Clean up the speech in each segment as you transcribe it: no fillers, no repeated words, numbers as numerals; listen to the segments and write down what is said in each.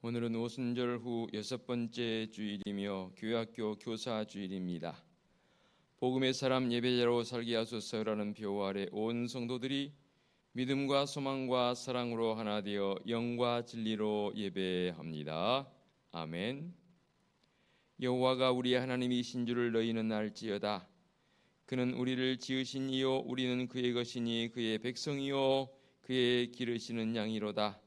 오늘은 오순절 후 6번째 주일이며 교회학교 교사 주일입니다. 복음의 사람 예배자로 살게 하소서라는 표어 아래 온 성도들이 믿음과 소망과 사랑으로 하나 되어 영과 진리로 예배합니다. 아멘. 여호와가 우리의 하나님이신 줄을 너희는 알지어다. 그는 우리를 지으신 이요 우리는 그의 것이니 그의 백성이요 그의 기르시는 양이로다.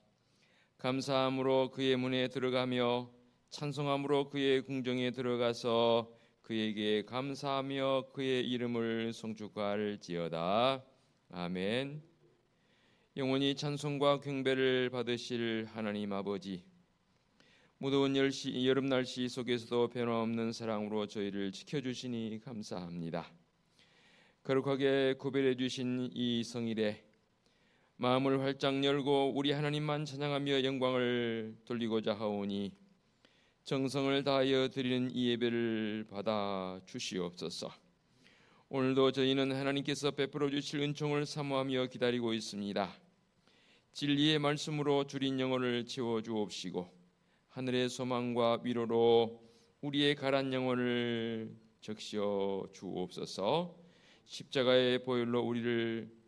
감사함으로 그의 문에 들어가며 찬송함으로 그의 궁정에 들어가서 그에게 감사하며 그의 이름을 송축할지어다. 아멘. 영원히 찬송과 경배를 받으실 하나님 아버지, 무더운 여름 날씨 속에서도 변함없는 사랑으로 저희를 지켜주시니 감사합니다. 거룩하게 구별해 주신 이 성일에 마음을 활짝 열고 우리 하나님만 찬양하며 영광을 돌리고자 하오니 정성을 다하여 드리는 이 예배를 받아 주시옵소서. 오늘도 저희는 하나님께서 베풀어 주실 은총을 사모하며 기다리고 있습니다. 진리의 말씀으로 주린 영혼을 채워 주옵시고 하늘의 소망과 위로로 우리의 가란 영혼을 적셔 주옵소서. 십자가의 보혈로 우리를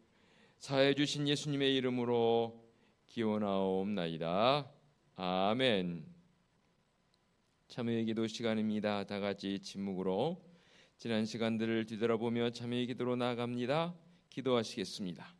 사해 주신 예수님의 이름으로 기원하옵나이다. 아멘. 참여의 기도 시간입니다. 다 같이 침묵으로 지난 시간들을 뒤돌아보며 참여의 기도로 나아갑니다. 기도하시겠습니다.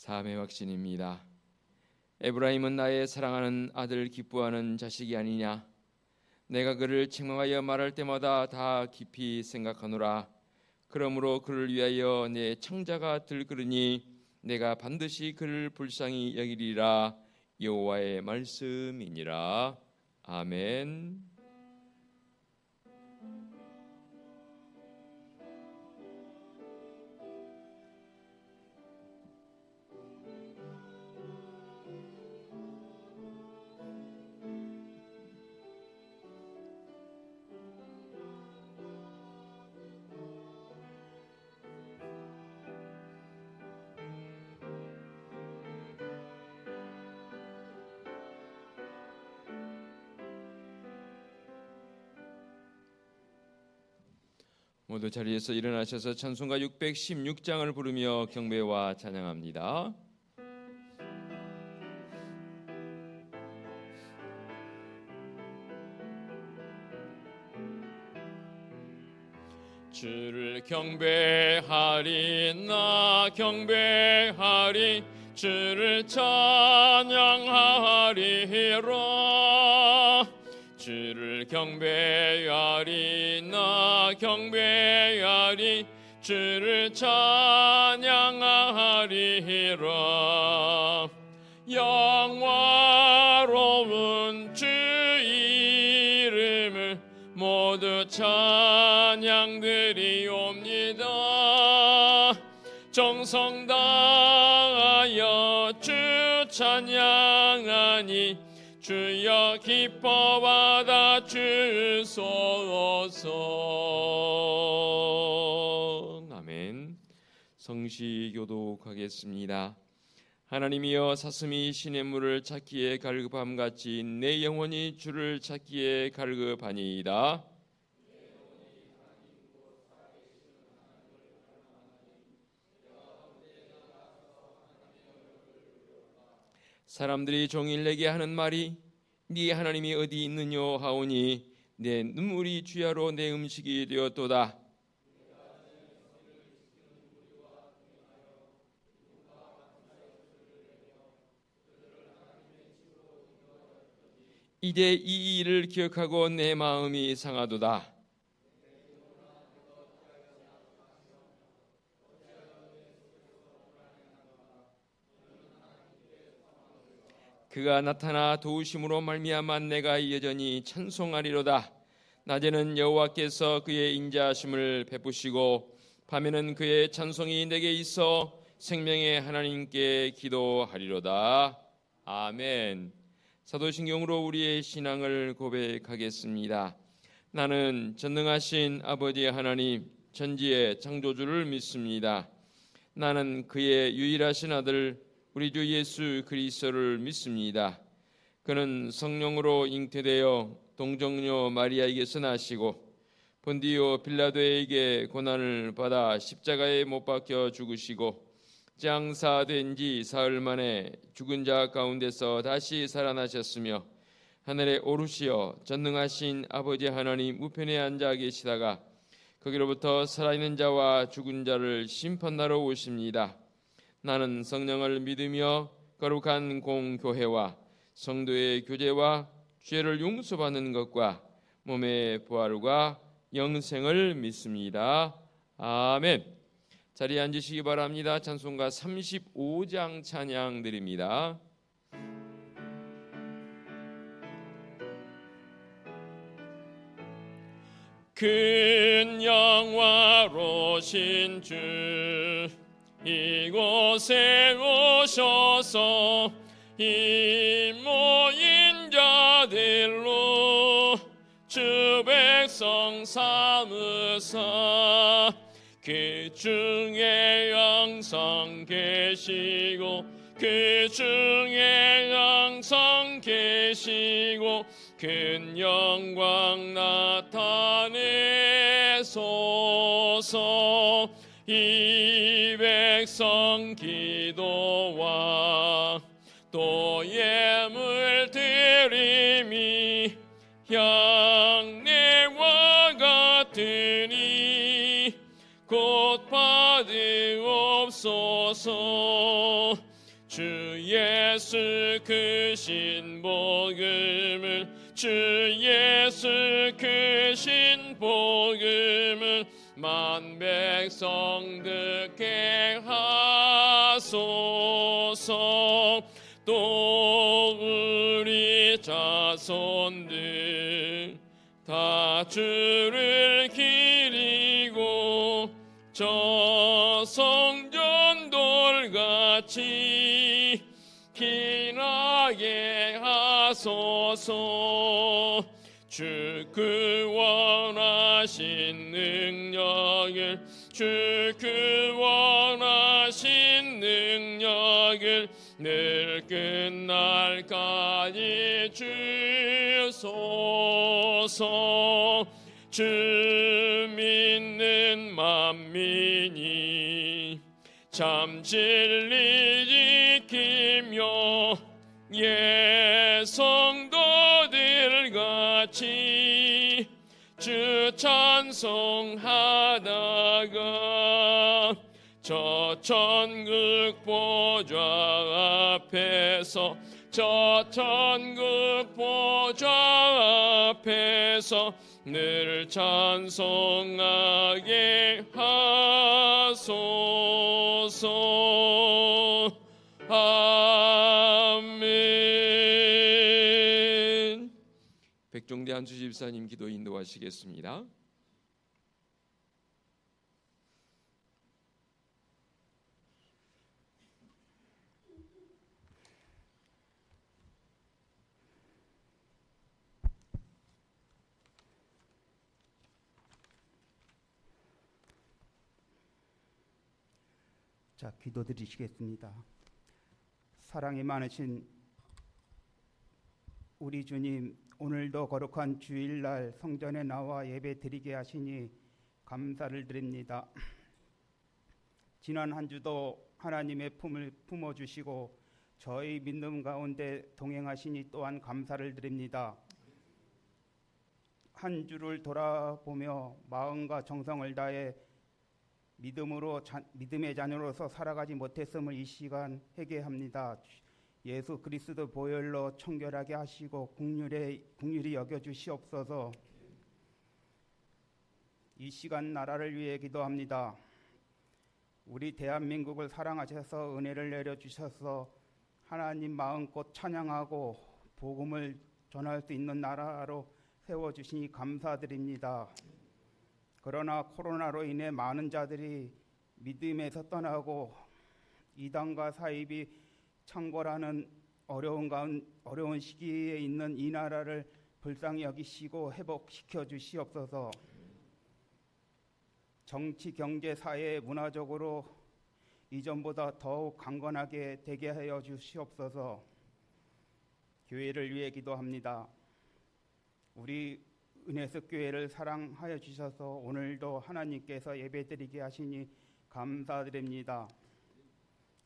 삶의 확신입니다. 에브라임은 나의 사랑하는 아들 기뻐하는 자식이 아니냐. 내가 그를 책망하여 말할 때마다 다 깊이 생각하노라. 그러므로 그를 위하여 내 창자가 들끓으니 내가 반드시 그를 불쌍히 여기리라. 여호와의 말씀이니라. 아멘. 모두 자리에서 일어나셔서 찬송가 616장을 부르며 경배와 찬양합니다. 주를 경배하리 나 경배하리 주를 찬양하리라. 주를 경배하리 나 경배하리 주를 찬양하리라. 영화로운 주 이름을 모두 찬양드리옵니다. 정성 다하여 주 찬양하니 주여 기뻐 받아 주소서. 아멘. 성시 교독하겠습니다. 하나님이여 사슴이 시냇물을 찾기에 갈급함같이 내 영혼이 주를 찾기에 갈급하니이다. 사람들이 종일 내게 하는 말이 네 하나님이 어디 있느뇨 하오니 내 눈물이 주야로 내 음식이 되었도다. 이제 이 일을 기억하고 내 마음이 상하도다. 그가 나타나 도우심으로 말미암아 내가 여전히 찬송하리로다. 낮에는 여호와께서 그의 인자하심을 베푸시고 밤에는 그의 찬송이 내게 있어 생명의 하나님께 기도하리로다. 아멘. 사도신경으로 우리의 신앙을 고백하겠습니다. 나는 전능하신 아버지 하나님 천지의 창조주를 믿습니다. 나는 그의 유일하신 아들 우리 주 예수 그리스도를 믿습니다. 그는 성령으로 잉태되어 동정녀 마리아에게서 나시고 본디오 빌라도에게 고난을 받아 십자가에 못 박혀 죽으시고 장사된 지 사흘 만에 죽은 자 가운데서 다시 살아나셨으며 하늘에 오르시어 전능하신 아버지 하나님 우편에 앉아 계시다가 거기로부터 살아있는 자와 죽은 자를 심판하러 오십니다. 나는 성령을 믿으며 거룩한 공교회와 성도의 교제와 죄를 용서받는 것과 몸의 부활과 영생을 믿습니다. 아멘. 자리에 앉으시기 바랍니다. 찬송가 35장 찬양 드립니다. 큰 영화로신 주 이곳에 오셔서 이 모인 자들로 주 백성 삼으사 그 중에 항상 계시고 그 중에 항상 계시고 큰 영광 나타내소서. 이 백성 기도와 또 예물 드림이 향내와 같으니 곧 받으옵소서. 주 예수 크신 복음을 주 예수 크신 복음을 만 백성 듣게 하소서. 또 우리 자손들 다 주를 기리고 저 성전 돌같이 빛나게 하소서. 주 구원하신 능력을 주 구원하신 능력을 늘 끝날까지 주소서. 주 믿는 만민이 참 진리 지키며 예성도들 같이 주 찬송하다가 저 천국 보좌 앞에서 저 천국 보좌 앞에서 늘 찬송하게 하소서. 아멘. 백종대 한수 집사님 기도 인도하시겠습니다. 자, 기도드리시겠습니다. 사랑이 많으신 우리 주님, 오늘도 거룩한 주일날 성전에 나와 예배드리게 하시니 감사를 드립니다. 지난 한 주도 하나님의 품을 품어주시고 저희 믿음 가운데 동행하시니 또한 감사를 드립니다. 한 주를 돌아보며 마음과 정성을 다해 믿음의 자녀로서 살아가지 못했음을 이 시간 회개합니다. 예수 그리스도 보혈로 청결하게 하시고 긍휼히 여겨주시옵소서. 이 시간 나라를 위해 기도합니다. 우리 대한민국을 사랑하셔서 은혜를 내려주셔서 하나님 마음껏 찬양하고 복음을 전할 수 있는 나라로 세워주시니 감사드립니다. 그러나 코로나로 인해 많은 자들이 믿음에서 떠나고 이단과 사입이 창궐하는 어려운 시기에 있는 이 나라를 불쌍히 여기시고 회복시켜 주시옵소서. 정치, 경제, 사회, 문화적으로 이전보다 더욱 강건하게 되게 하여 주시옵소서. 교회를 위해 기도합니다. 우리 은혜석 교회를 사랑하여 주셔서 오늘도 하나님께서 예배드리게 하시니 감사드립니다.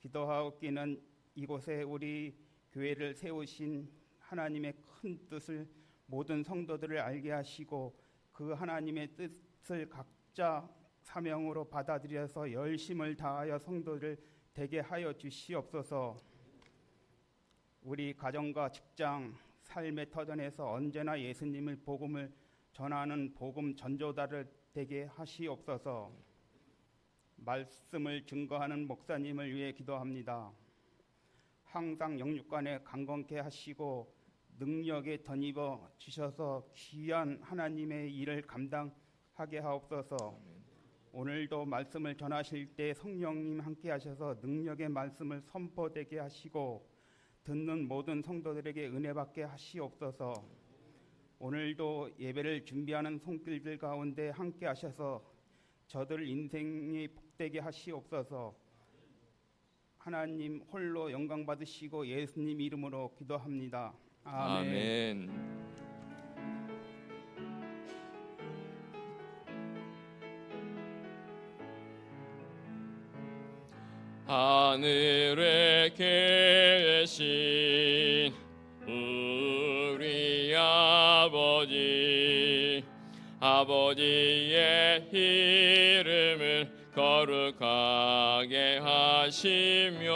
기도하옵기는 이곳에 우리 교회를 세우신 하나님의 큰 뜻을 모든 성도들을 알게 하시고 그 하나님의 뜻을 각자 사명으로 받아들여서 열심을 다하여 성도를 되게 하여 주시옵소서. 우리 가정과 직장, 삶의 터전에서 언제나 예수님의 복음을 전하는 복음 전조자를 되게 하시옵소서. 말씀을 증거하는 목사님을 위해 기도합니다. 항상 영육간에 강건케 하시고 능력에 덧입어 주셔서 귀한 하나님의 일을 감당하게 하옵소서. 오늘도 말씀을 전하실 때 성령님 함께 하셔서 능력의 말씀을 선포되게 하시고 듣는 모든 성도들에게 은혜 받게 하시옵소서. 오늘도 예배를 준비하는 손길들 가운데 함께 하셔서 저들 인생이 복되게 하시옵소서. 하나님 홀로 영광 받으시고 예수님 이름으로 기도합니다. 아멘. 하늘에 계신 우리 아버지의 이름을 거룩하게 하시며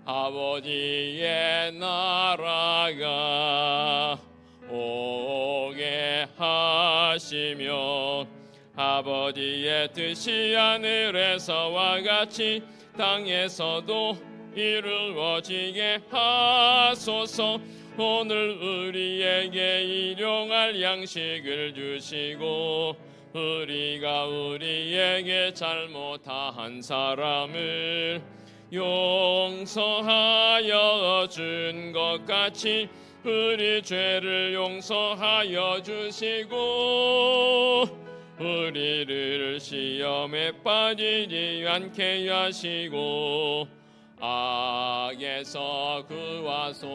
아버지의 나라가 오게 하시며 아버지의 뜻이 하늘에서와 같이 땅에서도 이루어지게 하소서. 오늘 우리에게 일용할 양식을 주시고 우리가 우리에게 잘못한 사람을 용서하여 준 것 같이 우리 죄를 용서하여 주시고 우리를 시험에 빠지지 않게 하시고 악에서 구하소서.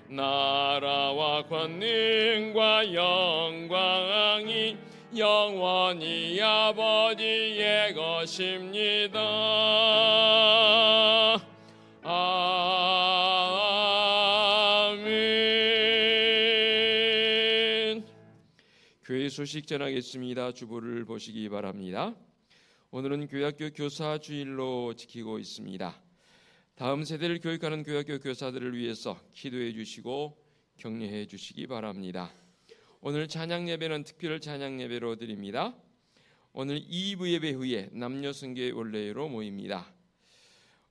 나라와 권능과 영광이 영원히 아버지의 것입니다. 아멘. 교회 소식 전하겠습니다. 주보를 보시기 바랍니다. 오늘은 교회학교 교사 주일로 지키고 있습니다. 다음 세대를 교육하는 교회학교 교사들을 위해서 기도해 주시고 격려해 주시기 바랍니다. 오늘 찬양 예배는 특별 찬양 예배로 드립니다. 오늘 2부 예배 후에 남녀 성교 원래로 모입니다.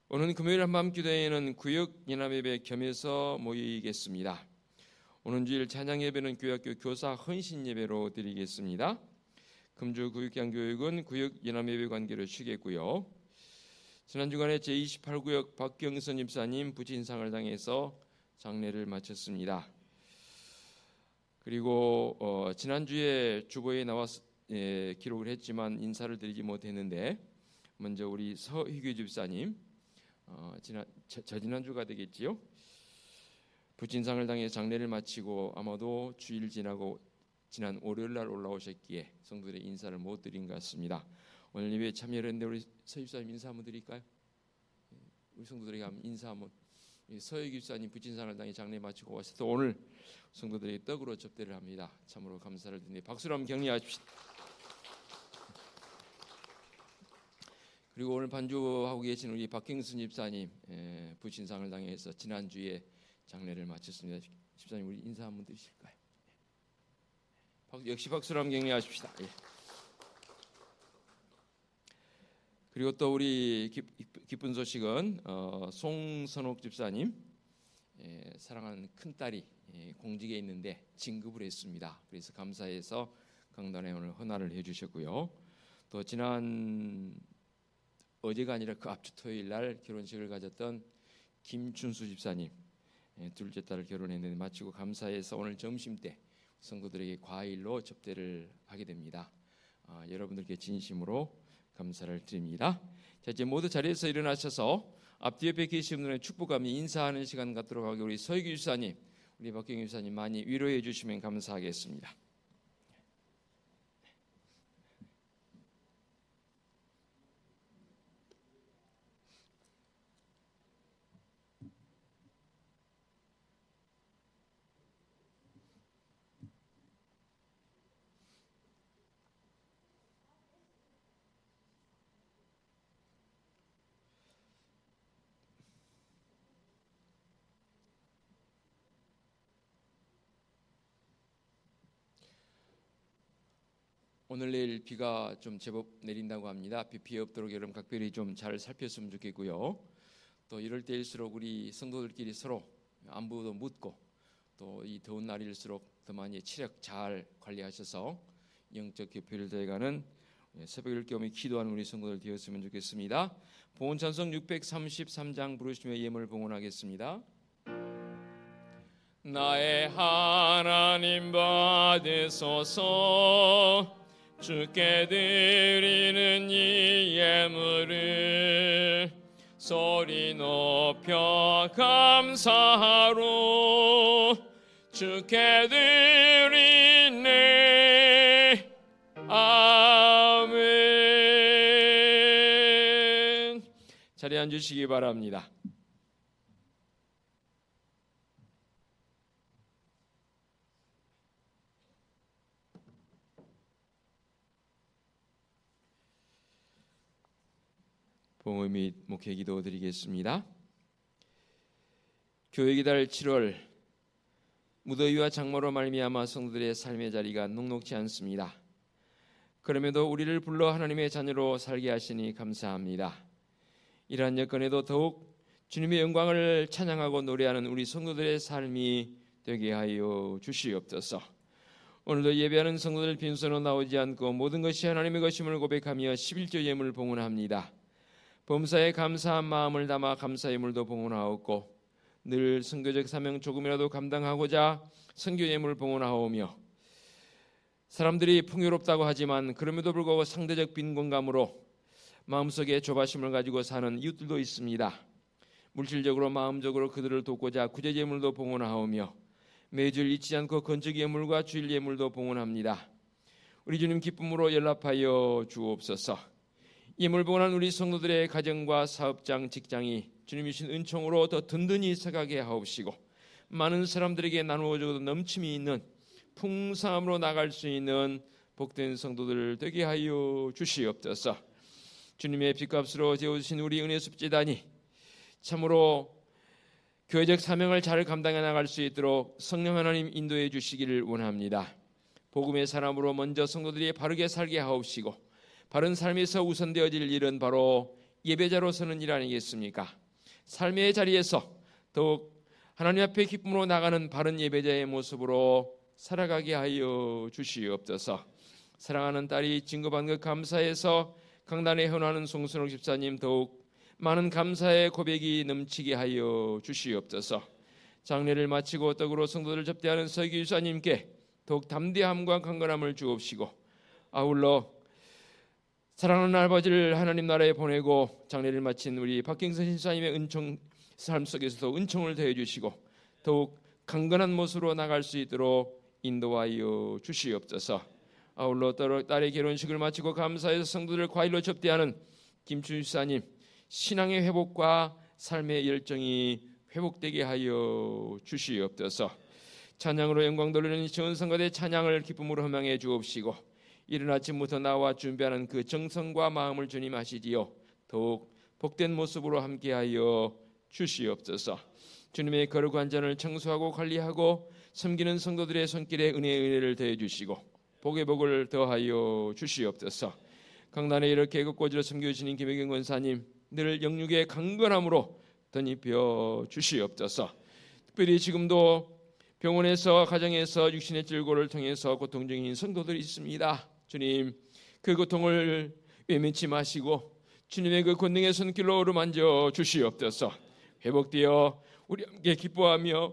오늘 금요일 한밤 기도회에는 구역 연합 예배 겸해서 모이겠습니다. 오늘 주일 찬양 예배는 교회학교 교사 헌신 예배로 드리겠습니다. 금주 구역장교육은 구역 연합 예배 관계로 쉬겠고요. 지난 주간에 제28구역 박경선 집사님 부친상을 당해서 장례를 마쳤습니다. 그리고 지난주에 주보에 나와서 기록을 했지만 인사를 드리지 못했는데 먼저 우리 서희규 집사님 지난주가 되겠지요. 부친상을 당해 장례를 마치고 아마도 주일 지나고 지난 월요일 날 올라오셨기에 성도들의 인사를 못 드린 것 같습니다. 오늘 예배에 참여를 했는데 우리 서 집사님 인사 한번 드릴까요? 우리 성도들에게 한번 인사 한번. 서희 집사님 부친상을 당해 장례 마치고 와서 오늘 성도들에게 떡으로 접대를 합니다. 참으로 감사를 드리니 박수로 한번 격려하십시오. 그리고 오늘 반주하고 계신 우리 박경순 집사님 부친상을 당해서 지난주에 장례를 마쳤습니다. 집사님 우리 인사 한번 드리실까요? 역시 박수로 한번 격려하십시다. 그리고 또 우리 기쁜 소식은 송선옥 집사님 사랑하는 큰딸이 공직에 있는데 진급을 했습니다. 그래서 감사해서 강단에 오늘 헌화를 해주셨고요. 또 지난 어제가 아니라 그 앞주 토요일 날 결혼식을 가졌던 김춘수 집사님 둘째 딸을 결혼했는데 마치고 감사해서 오늘 점심때 성도들에게 과일로 접대를 하게 됩니다. 여러분들께 진심으로 감사를 드립니다. 자, 이제 모두 자리에서 일어나셔서 앞뒤 옆에 계신 분의 축복하며 인사하는 시간 갖도록 하고 우리 서희규 집사님, 우리 박경희 집사님 많이 위로해 주시면 감사하겠습니다. 오늘 내일 비가 좀 제법 내린다고 합니다. 비 피해 없도록 여러분 각별히 좀 잘 살폈으면 좋겠고요. 또 이럴 때일수록 우리 성도들끼리 서로 안부도 묻고 또 이 더운 날일수록 더 많이 체력 잘 관리하셔서 영적 교회를 되어가는 새벽 일교미 기도하는 우리 성도들 되었으면 좋겠습니다. 봉헌 찬송 633장 부르시며 예물을 봉헌하겠습니다. 나의 하나님 받으소서. 주께 드리는 이 예물을 소리 높여 감사하로 주께 드리네. 아멘. 자리에 앉으시기 바랍니다. 봉헌 및 목회 기도 드리겠습니다. 교회 달 7월 무더위와 장마로 말미암아 성도들의 삶의 자리가 녹록지 않습니다. 그럼에도 우리를 불러 하나님의 자녀로 살게 하시니 감사합니다. 이러한 여건에도 더욱 주님의 영광을 찬양하고 노래하는 우리 성도들의 삶이 되게 하여 주시옵소서. 오늘도 예배하는 성도들 빈손으로 나오지 않고 모든 것이 하나님의 것임을 고백하며 11조 예물을 봉헌합니다. 범사에 감사한 마음을 담아 감사 예물도 봉헌하옵고 늘 선교적 사명 조금이라도 감당하고자 선교 예물을 봉헌하오며 사람들이 풍요롭다고 하지만 그럼에도 불구하고 상대적 빈곤감으로 마음속에 조바심을 가지고 사는 이웃들도 있습니다. 물질적으로 마음적으로 그들을 돕고자 구제 예물도 봉헌하오며 매주일 잊지 않고 건축 예물과 주일 예물도 봉헌합니다. 우리 주님 기쁨으로 연락하여 주옵소서. 예물 봉헌한 우리 성도들의 가정과 사업장, 직장이 주님이 주신 은총으로 더 든든히 서가게 하옵시고 많은 사람들에게 나누어 주어도 넘침이 있는 풍성함으로 나갈 수 있는 복된 성도들 되게 하여 주시옵소서. 주님의 빚값으로 재워주신 우리 은혜숲재단이 참으로 교회적 사명을 잘 감당해 나갈 수 있도록 성령 하나님 인도해 주시기를 원합니다. 복음의 사람으로 먼저 성도들이 바르게 살게 하옵시고 바른 삶에서 우선되어질 일은 바로 예배자로 서는 일 아니겠습니까? 삶의 자리에서 더욱 하나님 앞에 기쁨으로 나가는 바른 예배자의 모습으로 살아가게 하여 주시옵소서. 사랑하는 딸이 진급한 것 감사해서 강단에 헌화하는 송순옥 집사님 더욱 많은 감사의 고백이 넘치게 하여 주시옵소서. 장례를 마치고 떡으로 성도들 접대하는 서기 유사님께 더욱 담대함과 강건함을 주옵시고 아울러 사랑하는 아버지를 하나님 나라에 보내고 장례를 마친 우리 박경선 신사님의 은총 삶 속에서도 은총을 더해 주시고 더욱 강건한 모습으로 나갈 수 있도록 인도하여 주시옵소서. 아울러 딸의 결혼식을 마치고 감사해서 성도들 과일로 접대하는 김춘수 집사님 신앙의 회복과 삶의 열정이 회복되게 하여 주시옵소서. 찬양으로 영광 돌리는 지원 성가대 찬양을 기쁨으로 허망해 주옵시고 이른 아침부터 나와 준비하는 그 정성과 마음을 주님 아시지요. 더욱 복된 모습으로 함께하여 주시옵소서. 주님의 거룩한 잔을 청소하고 관리하고 섬기는 성도들의 손길에 은혜를 더해 주시고 복의 복을 더하여 주시옵소서. 강단에 이렇게 걷고지로 섬겨주시는 김혜경 권사님 늘 영육의 강건함으로 덧입혀 주시옵소서. 특별히 지금도 병원에서 가정에서 육신의 질고를 통해서 고통 중인 성도들이 있습니다. 주님, 그 고통을 외면치 마시고 주님의 그 권능의 손길로 어루만져 주시옵소서. 회복되어 우리 함께 기뻐하며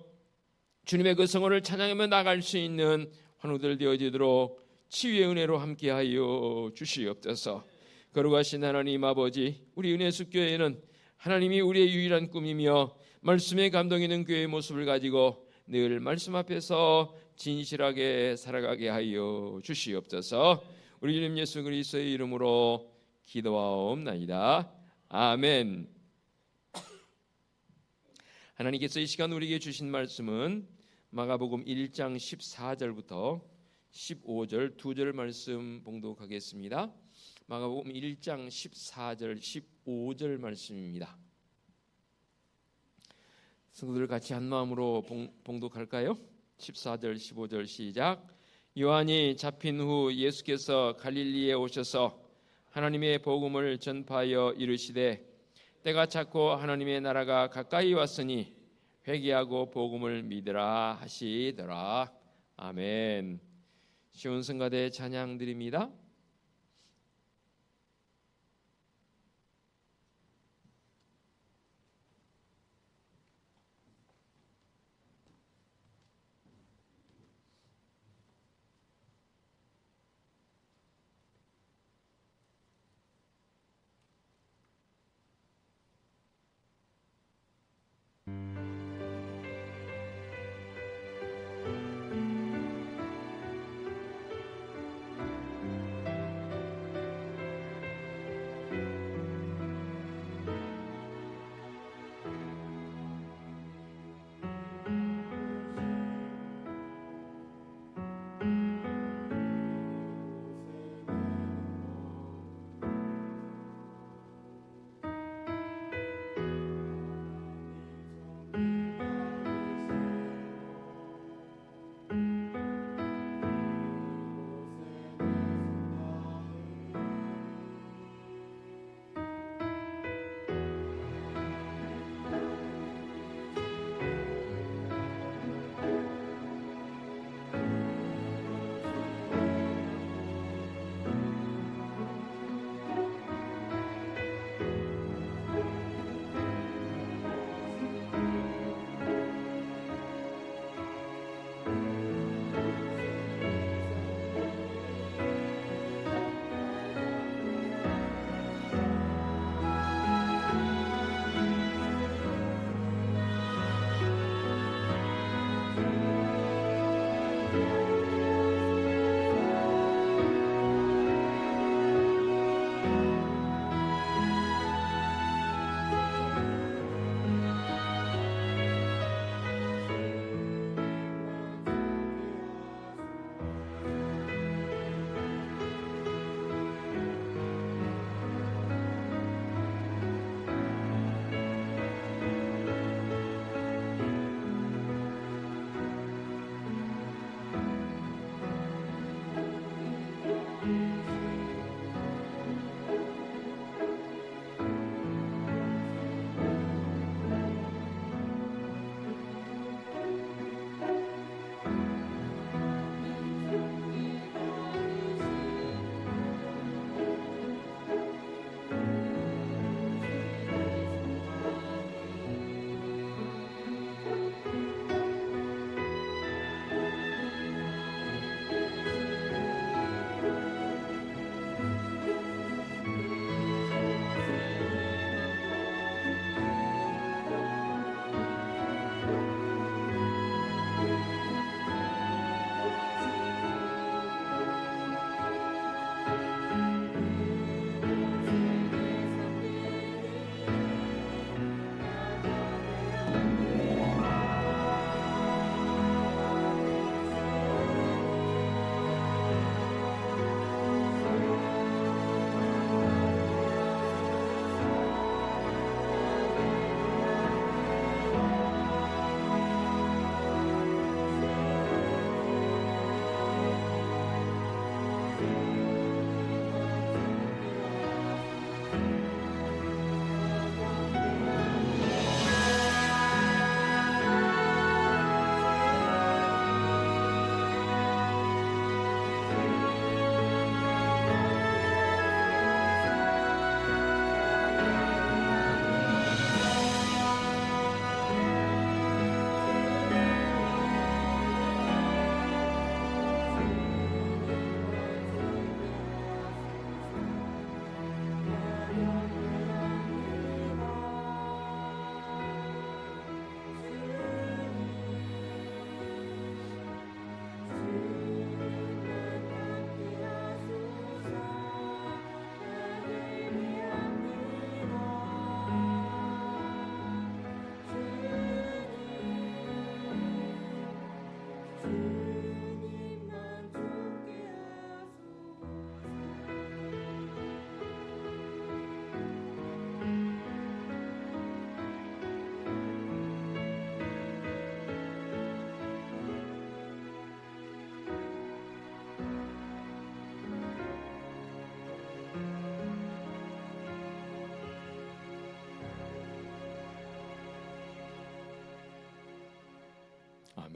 주님의 그 성원을 찬양하며 나갈 수 있는 환우들 되어지도록 치유의 은혜로 함께하여 주시옵소서. 거룩하신 하나님 아버지, 우리 은혜숙교회는 하나님이 우리의 유일한 꿈이며 말씀에 감동 있는 교회의 모습을 가지고 늘 말씀 앞에서 진실하게 살아가게 하여 주시옵소서. 우리 주님 예수 그리스도의 이름으로 기도하옵나이다. 아멘. 하나님께서 이 시간 우리에게 주신 말씀은 마가복음 1장 14절부터 15절 2절 말씀 봉독하겠습니다. 마가복음 1장 14절 15절 말씀입니다. 성도들 같이 한 마음으로 봉독할까요? 14절 15절 시작. 요한이 잡힌 후 예수께서 갈릴리에 오셔서 하나님의 복음을 전파하여 이르시되 때가 찼고 하나님의 나라가 가까이 왔으니 회개하고 복음을 믿으라 하시더라. 아멘. 시온 성가대 찬양 드립니다.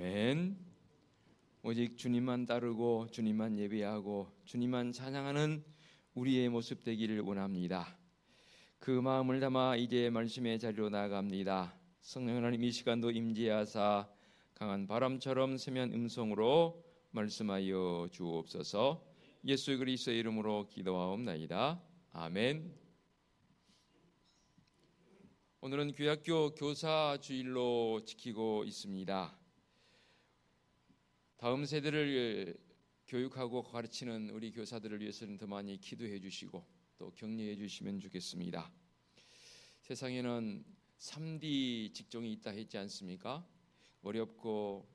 아멘. 오직 주님만 따르고 주님만 예배하고 주님만 찬양하는 우리의 모습 되기를 원합니다. 그 마음을 담아 이제 말씀의 자리로 나아갑니다. 성령 하나님 이 시간도 임재하사 강한 바람처럼 세면 음성으로 말씀하여 주옵소서. 예수 그리스도의 이름으로 기도하옵나이다. 아멘. 오늘은 교학교 교사 주일로 지키고 있습니다. 다음 세대를 교육하고 가르치는 우리 교사들을 위해서는 더 많이 기도해 주시고 또 격려해 주시면 좋겠습니다. 세상에는 3D 직종이 있다 했지 않습니까? 어렵고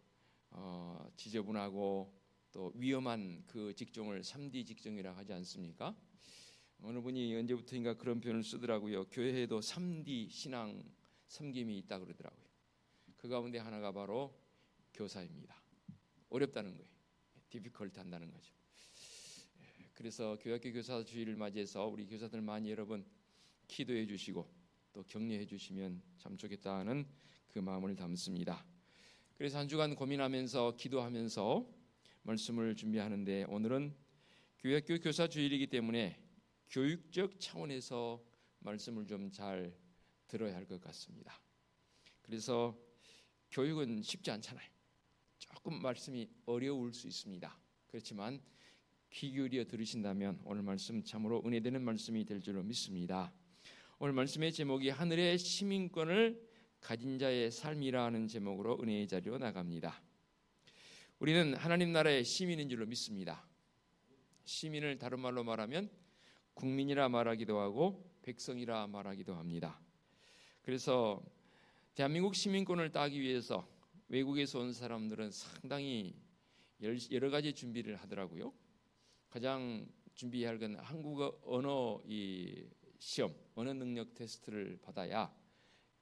지저분하고 또 위험한 그 직종을 3D 직종이라 하지 않습니까? 어느 분이 언제부터인가 그런 표현을 쓰더라고요. 교회에도 3D 신앙 섬김이 있다 그러더라고요. 그 가운데 하나가 바로 교사입니다. 어렵다는 거예요. 디피컬트 한다는 거죠. 그래서 교학교 교사 주일을 맞이해서 우리 교사들 많이 여러분 기도해 주시고 또 격려해 주시면 참 좋겠다 하는 그 마음을 담습니다. 그래서 한 주간 고민하면서 기도하면서 말씀을 준비하는데 오늘은 교학교 교사 주일이기 때문에 교육적 차원에서 말씀을 좀 잘 들어야 할 것 같습니다. 그래서 교육은 쉽지 않잖아요. 조금 말씀이 어려울 수 있습니다. 그렇지만 귀 기울여 들으신다면 오늘 말씀 참으로 은혜되는 말씀이 될 줄로 믿습니다. 오늘 말씀의 제목이 하늘의 시민권을 가진 자의 삶이라는 제목으로 은혜의 자리로 나갑니다. 우리는 하나님 나라의 시민인 줄로 믿습니다. 시민을 다른 말로 말하면 국민이라 말하기도 하고 백성이라 말하기도 합니다. 그래서 대한민국 시민권을 따기 위해서 외국에서 온 사람들은 상당히 여러 가지 준비를 하더라고요. 가장 준비해야 할 건 한국어 언어 시험, 언어 능력 테스트를 받아야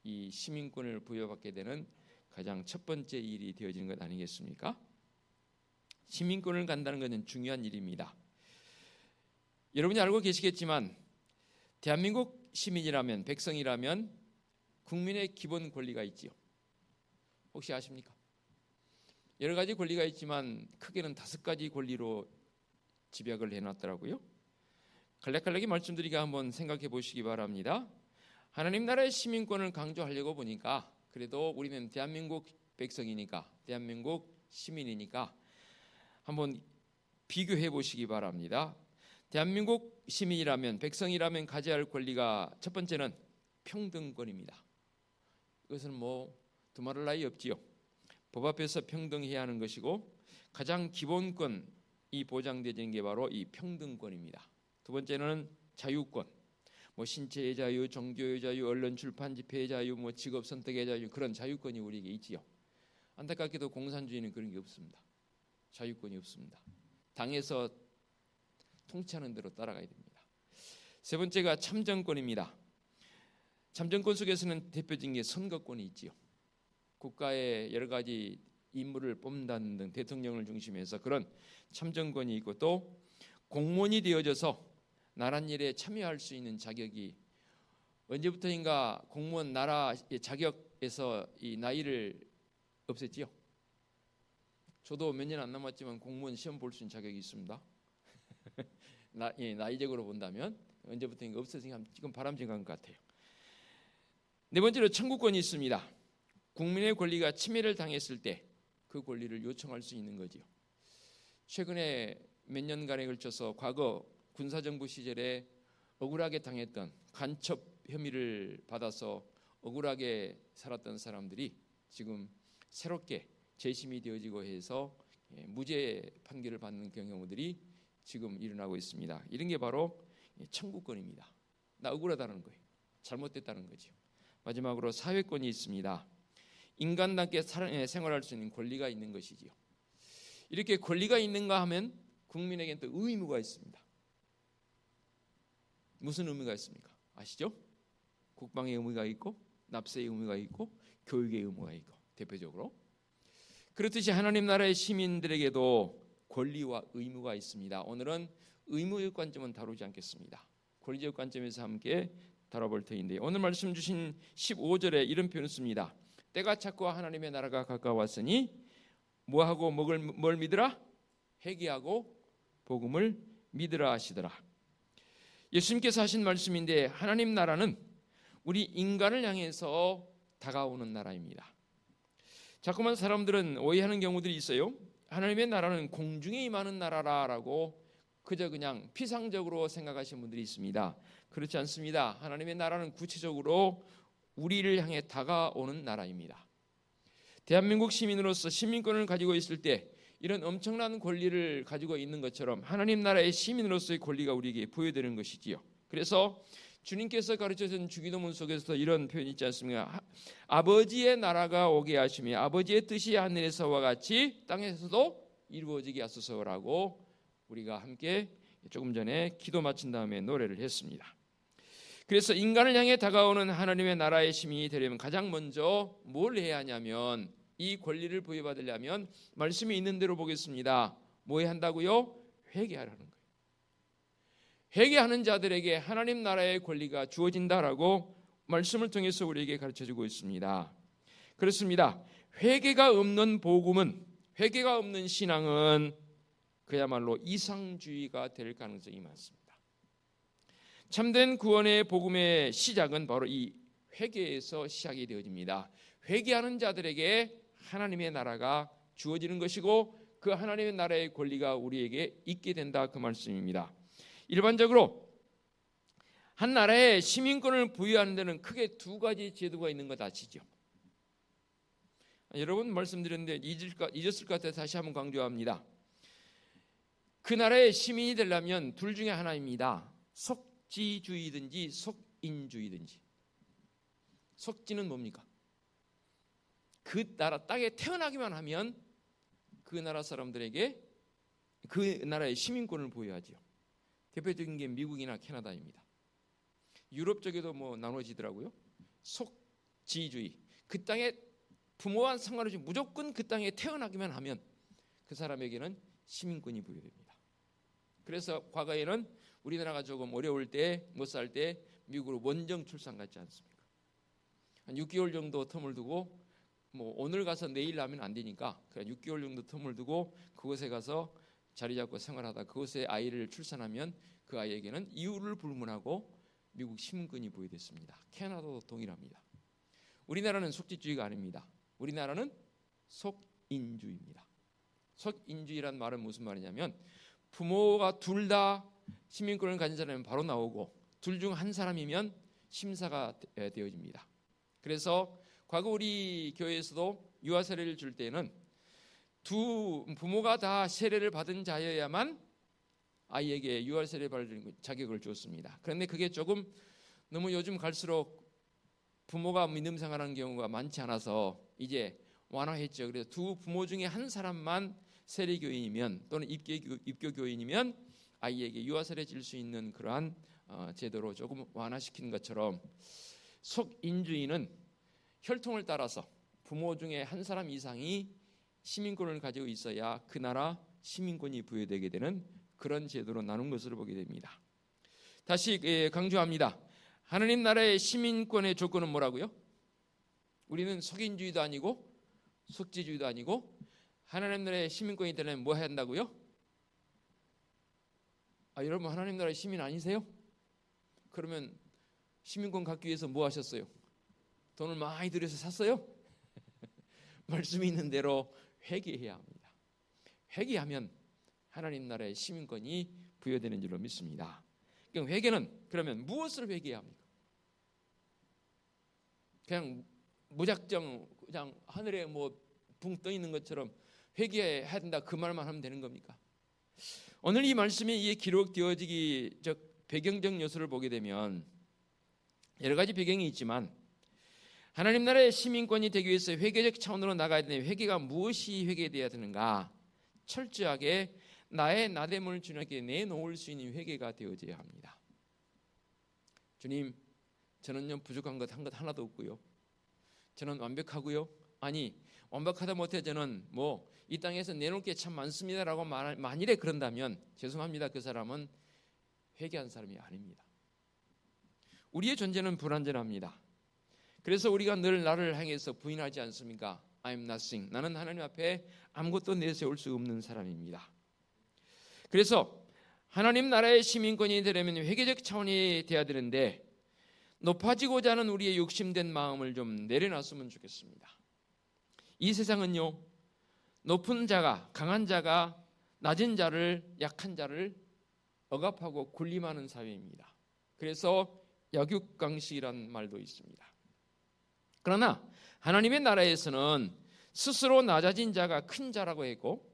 이 시민권을 부여받게 되는 가장 첫 번째 일이 되어지는 것 아니겠습니까? 시민권을 간다는 것은 중요한 일입니다. 여러분이 알고 계시겠지만 대한민국 시민이라면 백성이라면 국민의 기본 권리가 있지요. 혹시 아십니까? 여러 가지 권리가 있지만 크게는 5가지 권리로 집약을 해놨더라고요. 간략간략히 말씀드리게 한번 생각해 보시기 바랍니다. 하나님 나라의 시민권을 강조하려고 보니까 그래도 우리는 대한민국 백성이니까 대한민국 시민이니까 한번 비교해 보시기 바랍니다. 대한민국 시민이라면 백성이라면 가져야 할 권리가 첫 번째는 평등권입니다. 이것은 두말할 나위 없지요. 법 앞에서 평등해야 하는 것이고 가장 기본권이 보장되는 게 바로 이 평등권입니다. 두 번째는 자유권, 신체의 자유, 종교의 자유, 언론 출판 집회의 자유, 직업 선택의 자유, 그런 자유권이 우리에게 있지요. 안타깝게도 공산주의는 그런 게 없습니다. 자유권이 없습니다. 당에서 통치하는 대로 따라가야 됩니다. 세 번째가 참정권입니다. 참정권 속에서는 대표적인 게 선거권이 있지요. 국가의 여러 가지 인물을 뽑는다는 등 대통령을 중심해서 그런 참정권이 있고 또 공무원이 되어져서 나랏일에 참여할 수 있는 자격이 언제부터인가 공무원 나라 자격에서 이 나이를 없앴지요. 저도 몇 년 안 남았지만 공무원 시험 볼 수 있는 자격이 있습니다. 나이적으로 본다면 언제부터인가 없어지니까 지금 바람직한 것 같아요. 네 번째로 청구권이 있습니다. 국민의 권리가 침해를 당했을 때 그 권리를 요청할 수 있는 거지요. 최근에 몇 년간에 걸쳐서 과거 군사정부 시절에 억울하게 당했던 간첩 혐의를 받아서 억울하게 살았던 사람들이 지금 새롭게 재심이 되어지고 해서 무죄 판결을 받는 경우들이 지금 일어나고 있습니다. 이런 게 바로 청구권입니다. 나 억울하다는 거예요. 잘못됐다는 거죠. 마지막으로 사회권이 있습니다. 인간답게 생활할 수 있는 권리가 있는 것이지요. 이렇게 권리가 있는가 하면 국민에게는 또 의무가 있습니다. 무슨 의무가 있습니까? 아시죠? 국방의 의무가 있고 납세의 의무가 있고 교육의 의무가 있고 대표적으로 그렇듯이 하나님 나라의 시민들에게도 권리와 의무가 있습니다. 오늘은 의무적 관점은 다루지 않겠습니다. 권리적 관점에서 함께 다뤄볼 터인데 오늘 말씀 주신 15절에 이런 표현을 씁니다. 때가 찼고 하나님의 나라가 가까웠으니 뭐하고 뭘 믿으라? 회개하고 복음을 믿으라 하시더라. 예수님께서 하신 말씀인데 하나님 나라는 우리 인간을 향해서 다가오는 나라입니다. 자꾸만 사람들은 오해하는 경우들이 있어요. 하나님의 나라는 공중에 임하는 나라라고 그저 그냥 피상적으로 생각하시는 분들이 있습니다. 그렇지 않습니다. 하나님의 나라는 구체적으로 우리를 향해 다가오는 나라입니다. 대한민국 시민으로서 시민권을 가지고 있을 때 이런 엄청난 권리를 가지고 있는 것처럼 하나님 나라의 시민으로서의 권리가 우리에게 부여되는 것이지요. 그래서 주님께서 가르쳐준 주기도문 속에서도 이런 표현이 있지 않습니까? 아버지의 나라가 오게 하시며 아버지의 뜻이 하늘에서와 같이 땅에서도 이루어지게 하소서라고 우리가 함께 조금 전에 기도 마친 다음에 노래를 했습니다. 그래서 인간을 향해 다가오는 하나님의 나라의 시민이 되려면 가장 먼저 뭘 해야 하냐면 이 권리를 부여받으려면 말씀이 있는 대로 보겠습니다. 뭐 해야 한다고요? 회개하라는 거예요. 회개하는 자들에게 하나님 나라의 권리가 주어진다라고 말씀을 통해서 우리에게 가르쳐주고 있습니다. 그렇습니다. 회개가 없는 복음은, 회개가 없는 신앙은 그야말로 이상주의가 될 가능성이 많습니다. 참된 구원의 복음의 시작은 바로 이 회개에서 시작이 되어집니다. 회개하는 자들에게 하나님의 나라가 주어지는 것이고 그 하나님의 나라의 권리가 우리에게 있게 된다, 그 말씀입니다. 일반적으로 한 나라에 시민권을 부여하는 데는 크게 두 가지 제도가 있는 것 아시죠? 여러분 말씀드렸는데 잊었을 것 같아서 다시 한번 강조합니다. 그 나라의 시민이 되려면 둘 중에 하나입니다. 속지주의든지 속인주의든지. 속지는 뭡니까? 그 나라 땅에 태어나기만 하면 그 나라 사람들에게 그 나라의 시민권을 부여하죠. 대표적인 게 미국이나 캐나다입니다. 유럽 쪽에도 뭐 나눠지더라고요. 속지주의. 그 땅에 부모와 상관없이 무조건 그 땅에 태어나기만 하면 그 사람에게는 시민권이 부여됩니다. 그래서 과거에는 우리나라가 조금 어려울 때, 못 살 때 미국으로 원정 출산 갔지 않습니까? 한 6개월 정도 텀을 두고 뭐 오늘 가서 내일 나면 안 되니까 그냥 6개월 정도 텀을 두고 그곳에 가서 자리 잡고 생활하다 그곳에 아이를 출산하면 그 아이에게는 이유를 불문하고 미국 시민권이 부여됐습니다. 캐나다도 동일합니다. 우리나라는 속지주의가 아닙니다. 우리나라는 속인주의입니다. 속인주의란 말은 무슨 말이냐면 부모가 둘 다 시민권을 가진 사람은 바로 나오고 둘 중 한 사람이면 심사가 되어집니다. 그래서 과거 우리 교회에서도 유아 세례를 줄 때는 두 부모가 다 세례를 받은 자여야만 아이에게 유아 세례 받을 자격을 주었습니다. 그런데 그게 조금 너무 요즘 갈수록 부모가 믿음 생활하는 경우가 많지 않아서 이제 완화했죠. 그래서 두 부모 중에 한 사람만 세례교인이면 또는 입교교인이면 아이에게 유아 세례 질 수 있는 그러한 제도로 조금 완화시킨 것처럼 속인주의는 혈통을 따라서 부모 중에 한 사람 이상이 시민권을 가지고 있어야 그 나라 시민권이 부여되게 되는 그런 제도로 나눈 것으로 보게 됩니다. 다시 강조합니다. 하나님 나라의 시민권의 조건은 뭐라고요? 우리는 속인주의도 아니고 속지주의도 아니고 하나님 나라의 시민권이 되려면 뭐 해야 한다고요? 여러분 하나님 나라의 시민 아니세요? 그러면 시민권 갖기 위해서 뭐 하셨어요? 돈을 많이 들여서 샀어요? 말씀이 있는 대로 회개해야 합니다. 회개하면 하나님 나라의 시민권이 부여되는 줄로 믿습니다. 그럼 회개는 그러면 무엇을 회개해야 합니까? 그냥 무작정 그냥 하늘에 뭐 붕 떠 있는 것처럼 회개해야 된다 그 말만 하면 되는 겁니까? 오늘 이 말씀이 기록되어지기 배경적 요소를 보게 되면 여러 가지 배경이 있지만 하나님 나라의 시민권이 되기 위해서 회개적 차원으로 나가야 되는 회개가 무엇이 회개되어야 되는가? 철저하게 나의 나됨을 주님께 내놓을 수 있는 회개가 되어져야 합니다. 주님, 저는요 부족한 것 하나도 없고요. 저는 완벽하고요. 아니 완벽하다 못해 저는 뭐 이 땅에서 내놓을 게 참 많습니다라고 만일에 그런다면 죄송합니다. 그 사람은 회개한 사람이 아닙니다. 우리의 존재는 불완전합니다. 그래서 우리가 늘 나를 향해서 부인하지 않습니까? I'm nothing. 나는 하나님 앞에 아무것도 내세울 수 없는 사람입니다. 그래서 하나님 나라의 시민권이 되려면 회개적 차원이 돼야 되는데 높아지고자 하는 우리의 욕심된 마음을 좀 내려놨으면 좋겠습니다. 이 세상은요, 높은 자가, 강한 자가 낮은 자를, 약한 자를 억압하고 군림하는 사회입니다. 그래서 약육강식이라는 말도 있습니다. 그러나 하나님의 나라에서는 스스로 낮아진 자가 큰 자라고 했고,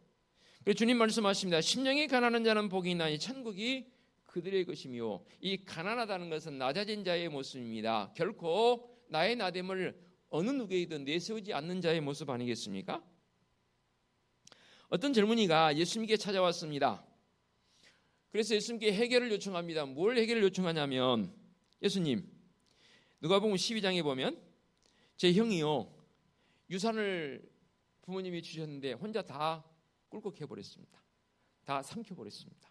주님 말씀하십니다. 심령이 가난한 자는 복이 있나니 천국이 그들의 것이며, 이 가난하다는 것은 낮아진 자의 모습입니다. 결코 나의 나됨을 어느 누구에게든 내세우지 않는 자의 모습 아니겠습니까? 어떤 젊은이가 예수님께 찾아왔습니다. 그래서 예수님께 해결을 요청합니다. 뭘 해결을 요청하냐면, 예수님, 누가복음 12장에 보면 제 형이요, 유산을 부모님이 주셨는데 혼자 다 꿀꺽해버렸습니다. 다 삼켜버렸습니다.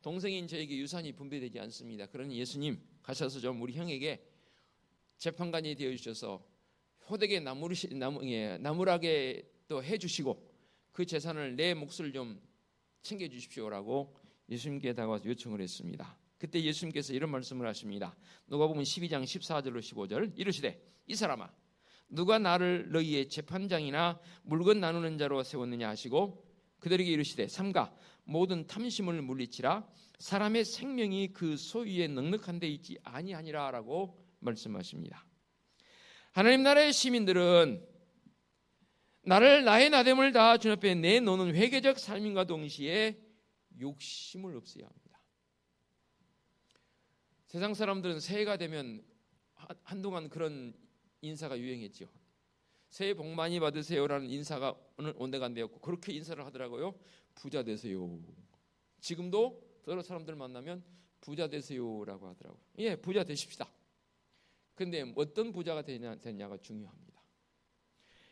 동생인 저에게 유산이 분배되지 않습니다. 그러니 예수님, 가셔서 좀 우리 형에게 재판관이 되어주셔서 호되게 나무라게 또 해주시고 그 재산을 내 몫을 좀 챙겨주십시오라고 예수님께 다가와서 요청을 했습니다. 그때 예수님께서 이런 말씀을 하십니다. 누가복음 12장 14절로 15절, 이르시되 이 사람아, 누가 나를 너희의 재판장이나 물건 나누는 자로 세웠느냐 하시고 그들에게 이르시되 삼가 모든 탐심을 물리치라, 사람의 생명이 그 소유에 넉넉한 데 있지 아니하니라 라고 말씀하십니다. 하나님 나라의 시민들은 나의 나됨을 다 주님 앞에 내놓는 회개적 삶인과 동시에 욕심을 없애야 합니다. 세상 사람들은 새해가 되면 한동안 그런 인사가 유행했죠. 새해 복 많이 받으세요라는 인사가 오늘 온데간데였고 그렇게 인사를 하더라고요. 부자 되세요. 지금도 여러 사람들 만나면 부자 되세요라고 하더라고요. 예, 부자 되십시다. 그런데 어떤 부자가 되냐가 중요합니다.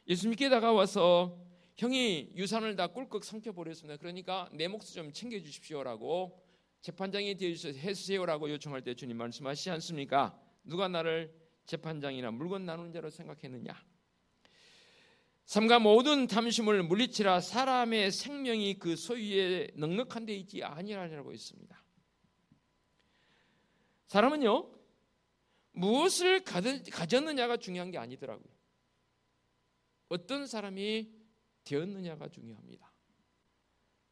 예수님께 다가와서 형이 유산을 다 꿀꺽 삼켜버렸습니다. 그러니까 내 몫을 좀 챙겨주십시오라고 재판장이 되어주셔서 해주세요라고 요청할 때 주님 말씀하시지 않습니까? 누가 나를 재판장이나 물건 나누는 자로 생각했느냐? 삼가 모든 탐심을 물리치라, 사람의 생명이 그 소유에 넉넉한 데 있지 아니하리라고 했습니다. 사람은요, 무엇을 가졌느냐가 중요한 게 아니더라고요. 어떤 사람이 되었느냐가 중요합니다.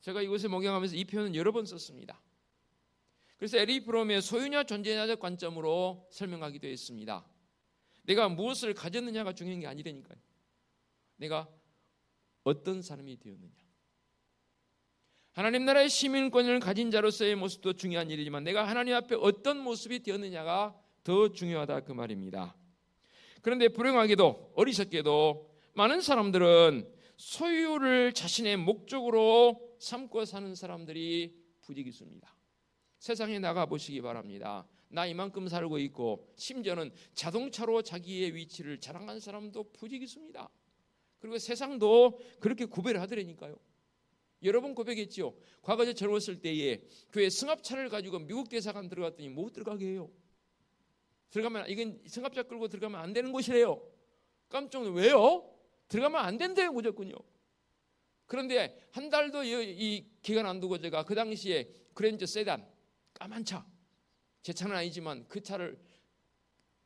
제가 이곳에 목양하면서 이 표현은 여러 번 썼습니다. 그래서 에리 프롬의 소유냐 존재냐적 관점으로 설명하기도 했습니다. 내가 무엇을 가졌느냐가 중요한 게 아니라니까요. 내가 어떤 사람이 되었느냐. 하나님 나라의 시민권을 가진 자로서의 모습도 중요한 일이지만 내가 하나님 앞에 어떤 모습이 되었느냐가 더 중요하다 그 말입니다. 그런데 불행하게도 어리석게도 많은 사람들은 소유를 자신의 목적으로 삼고 사는 사람들이 부지기수입니다. 세상에 나가 보시기 바랍니다. 나 이만큼 살고 있고 심지어는 자동차로 자기의 위치를 자랑한 사람도 부지기수입니다. 그리고 세상도 그렇게 고백을 하더라니까요. 여러 번 고백했지요. 과거 제 젊었을 때에 교회 승합차를 가지고 미국 대사관 들어갔더니 못 들어가게 해요. 들어가면 이건 승합차 끌고 들어가면 안 되는 곳이래요. 깜짝 놀라요. 왜요? 들어가면 안 된대요, 무조건요. 그런데 한 달도 이 기간 안 두고 제가 그 당시에 그랜저 세단 까만 차, 제 차는 아니지만 그 차를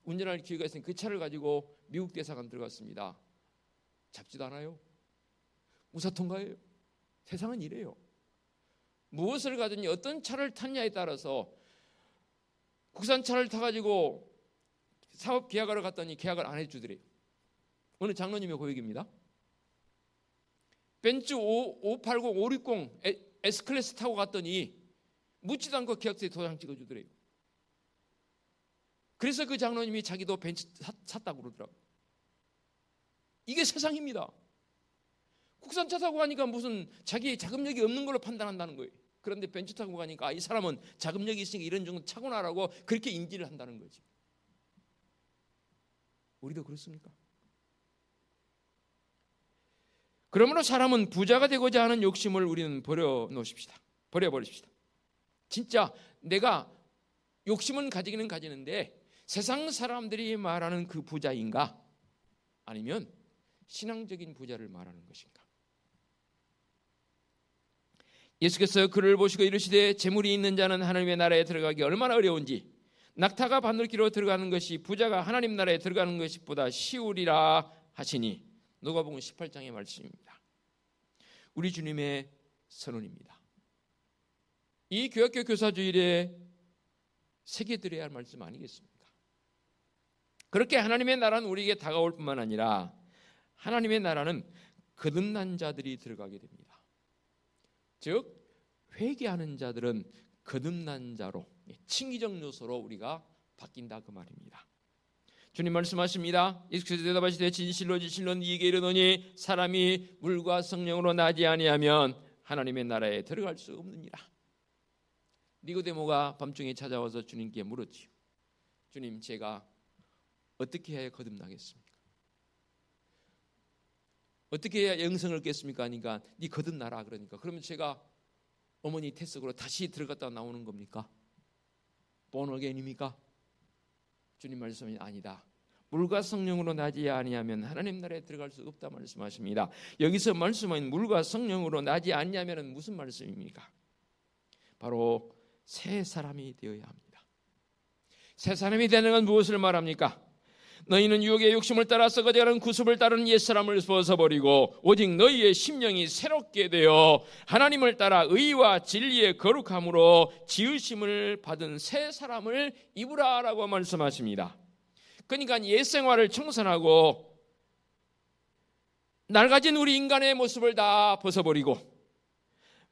운전할 기회가 있으니 그 차를 가지고 미국 대사관 들어갔습니다. 잡지도 않아요. 무사 통과해요. 세상은 이래요. 무엇을 가든지 어떤 차를 탔냐에 따라서 국산차를 타가지고 사업 계약하러 갔더니 계약을 안 해주더래요. 어느 장로님의 고백입니다. 벤츠 580, 560 S클래스 타고 갔더니 묻지도 않고 계약서에 도장 찍어주더래요. 그래서 그 장로님이 자기도 벤츠 샀다고 그러더라고요. 이게 세상입니다. 국산차 타고 가니까 무슨 자기 자금력이 없는 걸로 판단한다는 거예요. 그런데 벤츠 타고 가니까 이 사람은 자금력이 있으니까 이런 정도 차고나라고 그렇게 인지를 한다는 거지. 우리도 그렇습니까? 그러므로 사람은 부자가 되고자 하는 욕심을 우리는 버려버립시다. 진짜 내가 욕심은 가지기는 가지는데 세상 사람들이 말하는 그 부자인가? 아니면 신앙적인 부자를 말하는 것인가? 예수께서 그를 보시고 이르시되 재물이 있는 자는 하나님의 나라에 들어가기 얼마나 어려운지 낙타가 바늘기로 들어가는 것이 부자가 하나님 나라에 들어가는 것보다 쉬우리라 하시니. 누가복음 18장의 말씀입니다. 우리 주님의 선언입니다. 이 교학교 교사주일에 새겨드려야 할 말씀 아니겠습니까? 그렇게 하나님의 나라는 우리에게 다가올 뿐만 아니라 하나님의 나라는 거듭난 자들이 들어가게 됩니다. 즉 회개하는 자들은 거듭난 자로, 칭의적 요소로 우리가 바뀐다 그 말입니다. 주님 말씀하십니다. 예수께서 대답하시되 진실로 진실로 네게 이르노니 사람이 물과 성령으로 나지 아니하면 하나님의 나라에 들어갈 수 없느니라. 니고데모가 밤중에 찾아와서 주님께 물었지요. 주님, 제가 어떻게 해야 거듭나겠습니까? 어떻게 해야 영생을 얻겠습니까? 하니까 네 거듭나라 그러니까. 그러면 제가 어머니 태석으로 다시 들어갔다 나오는 겁니까? born again입니까? 주님 말씀이 아니다. 물과 성령으로 나지 아니하면 하나님 나라에 들어갈 수 없다 말씀하십니다. 여기서 말씀하신 물과 성령으로 나지 않냐면 무슨 말씀입니까? 바로 새 사람이 되어야 합니다. 새 사람이 되는 건 무엇을 말합니까? 너희는 유혹의 욕심을 따라 썩어져가는 구습을 따르는 옛사람을 벗어버리고 오직 너희의 심령이 새롭게 되어 하나님을 따라 의와 진리의 거룩함으로 지으심을 받은 새 사람을 입으라라고 말씀하십니다. 그러니까 옛 생활을 청산하고 낡아진 우리 인간의 모습을 다 벗어버리고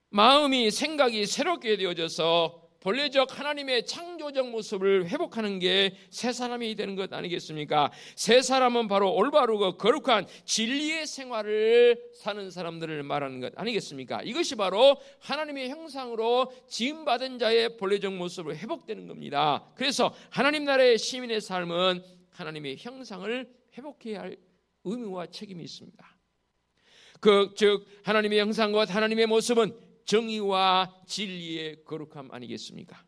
마음이 생각이 새롭게 되어져서 본래적 하나님의 창조적 모습을 회복하는 게 새 사람이 되는 것 아니겠습니까? 새 사람은 바로 올바르고 거룩한 진리의 생활을 사는 사람들을 말하는 것 아니겠습니까? 이것이 바로 하나님의 형상으로 지음받은 자의 본래적 모습으로 회복되는 겁니다. 그래서 하나님 나라의 시민의 삶은 하나님의 형상을 회복해야 할 의무와 책임이 있습니다. 즉 하나님의 형상과 하나님의 모습은 정의와 진리의 거룩함 아니겠습니까?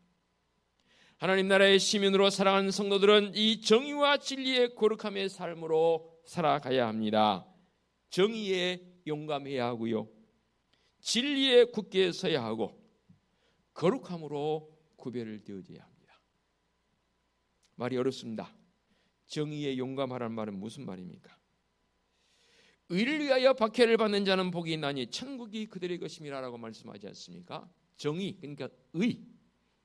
하나님 나라의 시민으로 살아가는 성도들은 이 정의와 진리의 거룩함의 삶으로 살아가야 합니다. 정의에 용감해야 하고요, 진리에 굳게 서야 하고 거룩함으로 구별을 되어져야 합니다. 말이 어렵습니다. 정의에 용감하라는 말은 무슨 말입니까? 의를 위하여 박해를 받는 자는 복이 있나니 천국이 그들의 것임이라고 말씀하지 않습니까? 정의, 그러니까 의,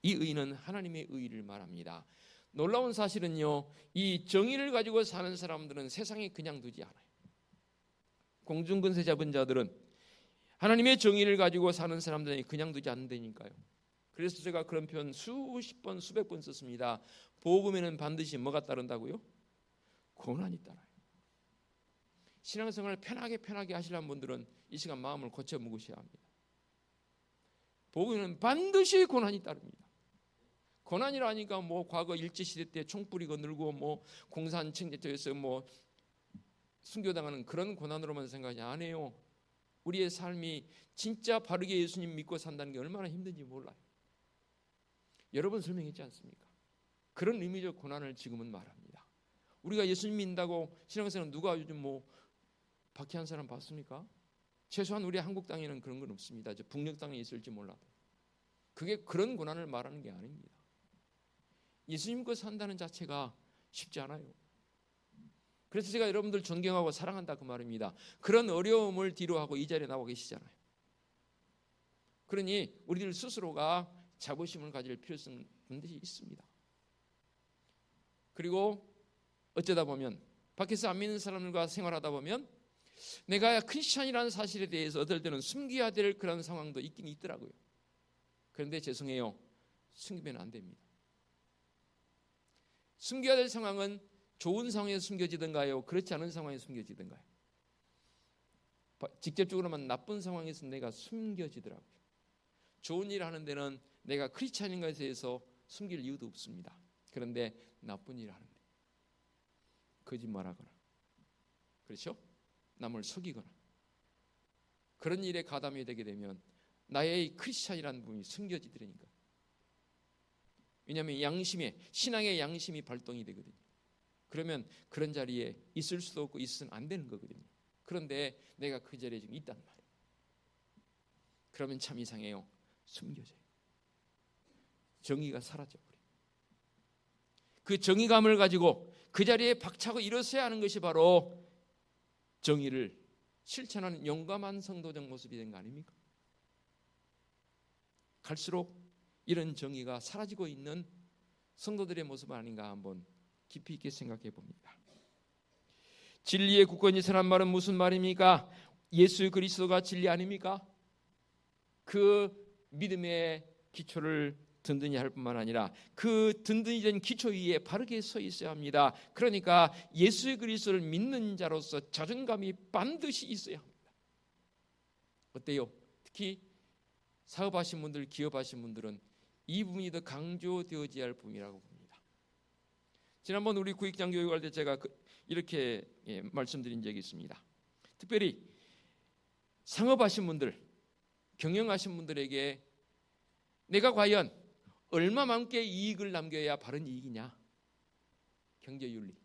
이 의는 하나님의 의를 말합니다. 놀라운 사실은요, 이 정의를 가지고 사는 사람들은 세상에 그냥 두지 않아요. 공중근세 잡은 자들은 하나님의 정의를 가지고 사는 사람들이 그냥 두지 않는다니까요. 그래서 제가 그런 표현 수십 번 수백 번 썼습니다. 복음에는 반드시 뭐가 따른다고요? 고난이 따라요. 신앙생활을 편하게 하시려는 분들은 이 시간 마음을 고쳐 묵으셔야 합니다. 복음에는 반드시 고난이 따릅니다. 고난이라니까 뭐 과거 일제시대 때 총 뿌리고 늘고 뭐 공산층에서 뭐 순교당하는 그런 고난으로만 생각이 안 해요. 우리의 삶이 진짜 바르게 예수님 믿고 산다는 게 얼마나 힘든지 몰라요. 여러 번 설명했지 않습니까? 그런 의미적 고난을 지금은 말합니다. 우리가 예수님 믿는다고 신앙생활 누가 요즘 뭐 박해한 사람 봤습니까? 최소한 우리 한국 땅에는 그런 건 없습니다. 저 북녘 땅에 있을지 몰라도. 그게 그런 고난을 말하는 게 아닙니다. 예수님 믿고 산다는 자체가 쉽지 않아요. 그래서 제가 여러분들 존경하고 사랑한다 그 말입니다. 그런 어려움을 뒤로하고 이 자리에 나와 계시잖아요. 그러니 우리들 스스로가 자부심을 가질 필요성은 반드시 있습니다. 그리고 어쩌다 보면 밖에서 안 믿는 사람들과 생활하다 보면 내가 크리스찬이라는 사실에 대해서 어떨 때는 숨겨야 될 그런 상황도 있긴 있더라고요. 그런데 죄송해요, 숨기면 안 됩니다. 숨겨야 될 상황은 좋은 상황에서 숨겨지던가요, 그렇지 않은 상황에서 숨겨지던가요? 직접적으로만 나쁜 상황에서 내가 숨겨지더라고요. 좋은 일을 하는 데는 내가 크리스찬인 것에 대해서 숨길 이유도 없습니다. 그런데 나쁜 일을 하는데 거짓말하거나, 그렇죠? 남을 속이거나 그런 일에 가담이 되게 되면 나의 크리스찬이라는 부분이 숨겨지더라니까. 왜냐하면 양심의, 신앙의 양심이 발동이 되거든요. 그러면 그런 자리에 있을 수도 없고 있으면 안 되는 거거든요. 그런데 내가 그 자리에 지금 있단 말이에요. 그러면 참 이상해요. 숨겨져요. 정의가 사라져버려요. 그 정의감을 가지고 그 자리에 박차고 일어서야 하는 것이 바로 정의를 실천하는 용감한 성도적 모습이 된 거 아닙니까? 갈수록 이런 정의가 사라지고 있는 성도들의 모습은 아닌가 한번 깊이 있게 생각해 봅니다. 진리의 굳건히 서란 말은 무슨 말입니까? 예수 그리스도가 진리 아닙니까? 그 믿음의 기초를 든든히 할 뿐만 아니라 그 든든히 된 기초 위에 바르게 서 있어야 합니다. 그러니까 예수 그리스도를 믿는 자로서 자존감이 반드시 있어야 합니다. 어때요? 특히 사업하신 분들, 기업하신 분들은 이 부분이 더 강조되어져야 할 부분이라고 봅니다. 지난번 우리 구익장 교육할 때 제가 이렇게 말씀드린 적이 있습니다. 특별히 상업하신 분들, 경영하신 분들에게 내가 과연 얼마만큼 이익을 남겨야 바른 이익이냐? 경제윤리.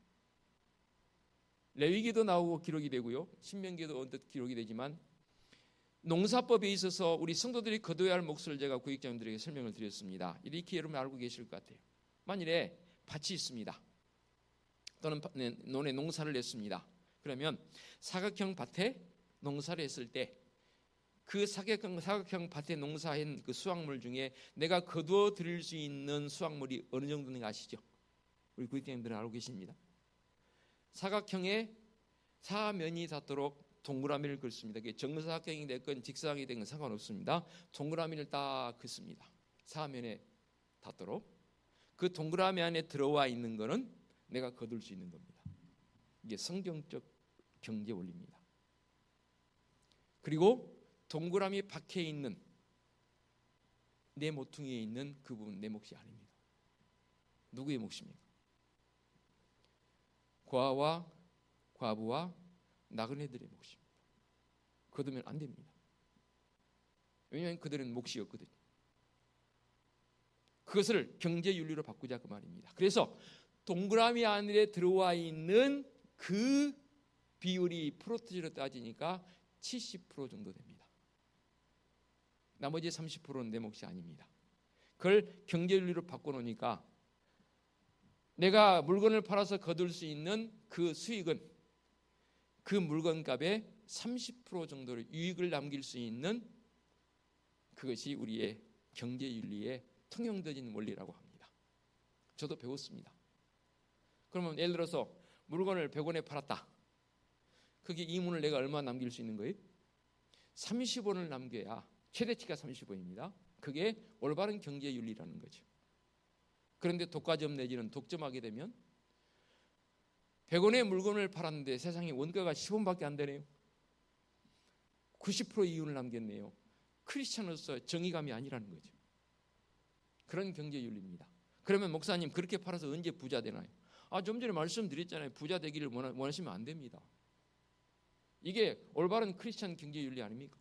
레위기도 나오고 기록이 되고요. 신명기도 언뜻 기록이 되지만 농사법에 있어서 우리 성도들이 거둬야 할 몫을 제가 구익장님들에게 설명을 드렸습니다. 이렇게 여러분 알고 계실 것 같아요. 만일에 밭이 있습니다. 또는 논에 농사를 냈습니다. 그러면 사각형 밭에 농사를 했을 때 그 사각형 밭에 농사한 그 수확물 중에 내가 거두어 드릴 수 있는 수확물이 어느 정도인가 아시죠? 우리 구익장님들은 알고 계십니다. 사각형의 사면이 닿도록 동그라미를 긋습니다. 정사각형이 됐건 직사각이 됐건 상관없습니다. 동그라미를 딱 긋습니다. 사면에 닿도록. 그 동그라미 안에 들어와 있는 것은 내가 거둘 수 있는 겁니다. 이게 성경적 경제 원리입니다. 그리고 동그라미 밖에 있는 내 모퉁이에 있는 그 부분 내 몫이 아닙니다. 누구의 몫입니까? 과와 과부와 나그네들의 몫입니다. 거두면 안 됩니다. 왜냐하면 그들은 몫이 없거든요. 그것을 경제윤리로 바꾸자 그 말입니다. 그래서 동그라미 안에 들어와 있는 그 비율이 프로트지로 따지니까 70% 정도 됩니다. 나머지 30%는 내 몫이 아닙니다. 그걸 경제윤리로 바꿔놓으니까 내가 물건을 팔아서 거둘 수 있는 그 수익은 그 물건값의 30% 정도로 유익을 남길 수 있는 그것이 우리의 경제윤리의 통용되어진 원리라고 합니다. 저도 배웠습니다. 그러면 예를 들어서 물건을 100원에 팔았다. 그게 이문을 내가 얼마 남길 수 있는 거예요? 30원을 남겨야 최대치가 30원입니다. 그게 올바른 경제윤리라는 거죠. 그런데 독과점 내지는 독점하게 되면 100원의 물건을 팔았는데 세상에 원가가 10원밖에 안 되네요. 90% 이윤을 남겼네요. 크리스천으로서 정의감이 아니라는 거죠. 그런 경제윤리입니다. 그러면 목사님 그렇게 팔아서 언제 부자 되나요? 좀 전에 말씀드렸잖아요. 부자 되기를 원하시면 안 됩니다. 이게 올바른 크리스천 경제윤리 아닙니까?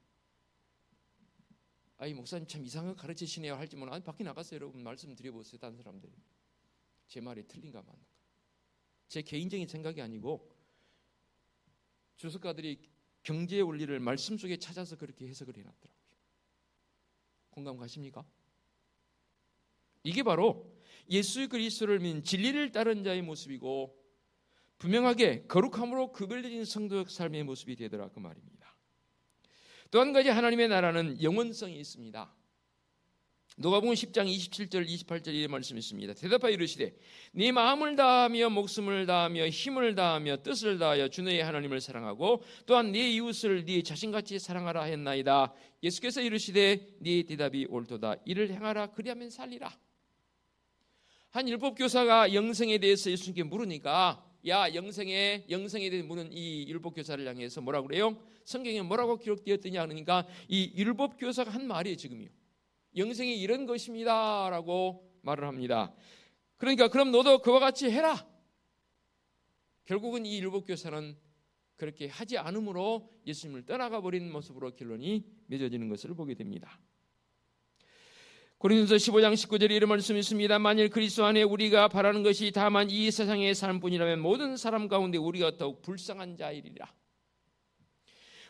목사님 참 이상한 거 가르치시네요 할지 모르겠는데 밖에 나가서 여러분 말씀드려보세요. 다른 사람들이 제 말이 틀린가 맞는가. 제 개인적인 생각이 아니고 주석가들이 경제 원리를 말씀 속에 찾아서 그렇게 해석을 해놨더라고요. 공감 가십니까? 이게 바로 예수 그리스도를 믿는 진리를 따른 자의 모습이고 분명하게 거룩함으로 구별되진 성도적 삶의 모습이 되더라 그 말입니다. 또 한 가지 하나님의 나라는 영원성이 있습니다. 누가복음 10장 27절 28절 이 말씀이 있습니다. 대답하여 이르시되 네 마음을 다하며 목숨을 다하며 힘을 다하며 뜻을 다하여 주 너의 하나님을 사랑하고 또한 네 이웃을 네 자신같이 사랑하라 했나이다. 예수께서 이르시되 네 대답이 옳도다. 이를 행하라 그리하면 살리라. 한 율법교사가 영생에 대해서 예수님께 물으니까 영생에 대해 묻는 이 율법교사를 향해서 뭐라고 그래요? 성경에 뭐라고 기록되었더냐 하니까 이 율법교사가 한 말이에요. 지금요. 영생이 이런 것입니다 라고 말을 합니다. 그러니까 그럼 너도 그와 같이 해라. 결국은 이 율법교사는 그렇게 하지 않으므로 예수님을 떠나가 버린 모습으로 결론이 맺어지는 것을 보게 됩니다. 고린도서 15장 19절에 이런 말씀이 있습니다. 만일 그리스도 안에 우리가 바라는 것이 다만 이 세상의 삶뿐이라면 모든 사람 가운데 우리가 더욱 불쌍한 자이리라.